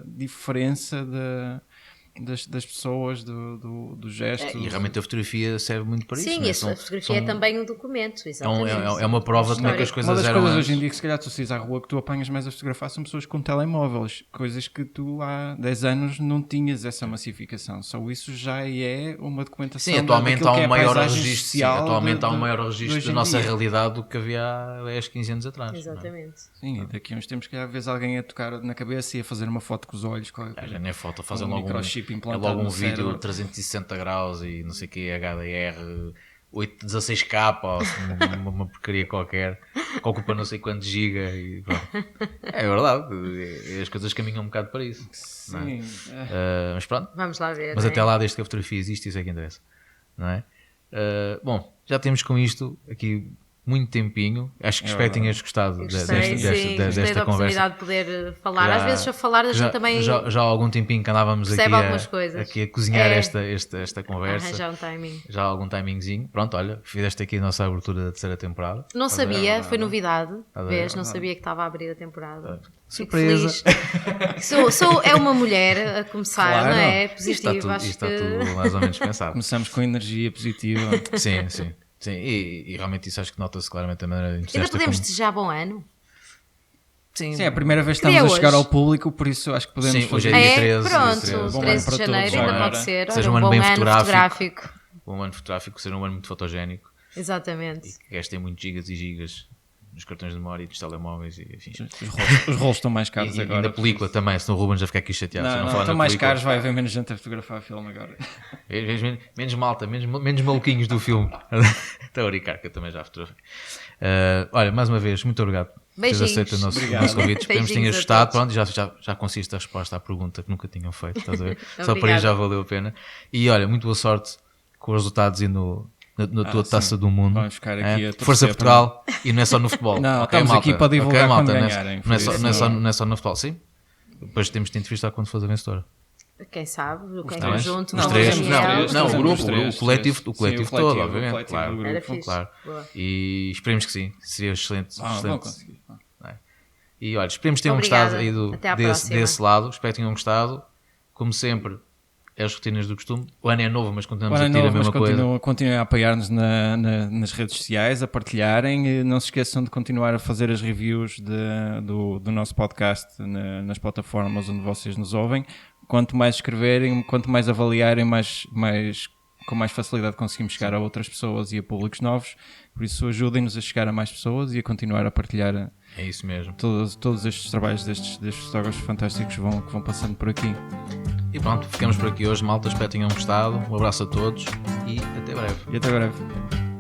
diferença das pessoas, do gesto. E realmente a fotografia serve muito para isso. Sim, não é? a fotografia é também um documento, exatamente. É uma prova de como é que as coisas Uma das eram coisas antes. hoje em dia que se calhar tu saís à rua que tu apanhas mais a fotografar são pessoas com telemóveis, coisas que tu há 10 anos não tinhas essa massificação, só isso já é uma documentação. Sim, atualmente há um maior registro registro, da nossa realidade do que havia há 10, 15 anos atrás. Exatamente. Sim, e daqui a uns tempos que às vezes alguém a tocar na cabeça e a fazer uma foto com os olhos. Já nem é foto, fazem logo microchip é implantado logo um no vídeo cérebro. 360 graus e não sei o que, HDR 16K, ou assim, uma porcaria qualquer, que ocupa não sei quantos giga e pronto. É verdade, as coisas caminham um bocado para isso. Sim. Mas pronto. Vamos lá ver. Mas não é? até lá, desde que a fotografia existe, isso é que interessa, não é? Bom, já temos com isto aqui muito tempinho. Acho que espero que tenhas gostado Gostei da desta conversa. oportunidade de poder falar. Já- Às vezes a falar a gente também já há algum tempinho que andávamos percebe algumas coisas. aqui a cozinhar É. esta conversa. arranjar um timing. Já há algum timingzinho. Pronto, olha, fizeste aqui a nossa abertura da terceira temporada. Não sabia, foi novidade. a ver, Vês, é não sabia que estava a abrir a temporada. Fico Surpresa. feliz. É uma mulher a começar, Claro. não é? Isto está Positiva, tudo, acho isto está que. tudo mais ou menos pensado. Começamos com energia positiva. Sim, sim. Sim, e realmente isso acho que nota-se claramente da maneira Ainda entusiasta podemos como... desejar bom ano? Sim, é a primeira vez que Queria estamos a chegar hoje. ao público, por isso acho que podemos Sim, hoje fazer é dia isso. 13, Pronto, 13. Bom 13 ano de para janeiro todos ainda agora. pode ser. Seja Olha, um ano bom bem ano fotográfico. fotográfico. Um ano fotográfico, seja um ano muito fotogénico, Exatamente. e que gastem muito gigas e gigas nos cartões de memória e dos telemóveis e enfim. Os rolos estão mais caros E agora. da película também, senão o Ruben já fica aqui chateado. se eu Não, falar estão na mais película. caros, vai haver menos gente a fotografar filme agora. Menos malta, menos maluquinhos do filme. Estou a brincar, que eu também já fotografei. Olha, mais uma vez, muito obrigado por teres Beijinhos. aceito o nosso convite. Esperemos que tenhas Beijinhos a gostado. todos. Pronto, já conseguiste a resposta à pergunta que nunca tinham feito. Estás a ver? Só por aí Obrigada. já valeu a pena. E olha, muito boa sorte com os resultados e na tua taça do mundo. Vamos ficar aqui a torcer Força para- Portugal e não é só no futebol. Não, Ok, estamos malta? aqui para divulgar Ok, malta? quando Não é- ganharem, Não é por só- isso não é só- não- não é só no futebol. Sim. Depois temos de te entrevistar quando for a vencedora. Quem sabe, o Tá bem? conjunto, Os com o três. Daniel. Não, o Fazemos grupo, os três, o coletivo, sim, o coletivo o todo, coletivo, obviamente. o coletivo Claro. do Era grupo. fixe. Claro. Boa. E esperemos que sim. Seria excelente. Vão excelente. conseguir. E olha, esperemos que tenham Obrigada. gostado aí Até à desse, próxima. desse lado. Espero que tenham gostado. Como sempre, as rotinas do costume. O ano é novo, mas continuamos Agora a ter não, a mas mesma coisa. continuem a apoiar-nos nas redes sociais, a partilharem. E não se esqueçam de continuar a fazer as reviews do nosso podcast nas plataformas onde vocês nos ouvem. Quanto mais escreverem, quanto mais avaliarem, com mais facilidade conseguimos chegar a outras pessoas e a públicos novos. Por isso ajudem-nos a chegar a mais pessoas e a continuar a partilhar É isso mesmo. todos estes trabalhos destes fotógrafos fantásticos que vão passando por aqui. E pronto, ficamos por aqui hoje, malta. Espero que tenham gostado. Um abraço a todos e até breve. E até breve.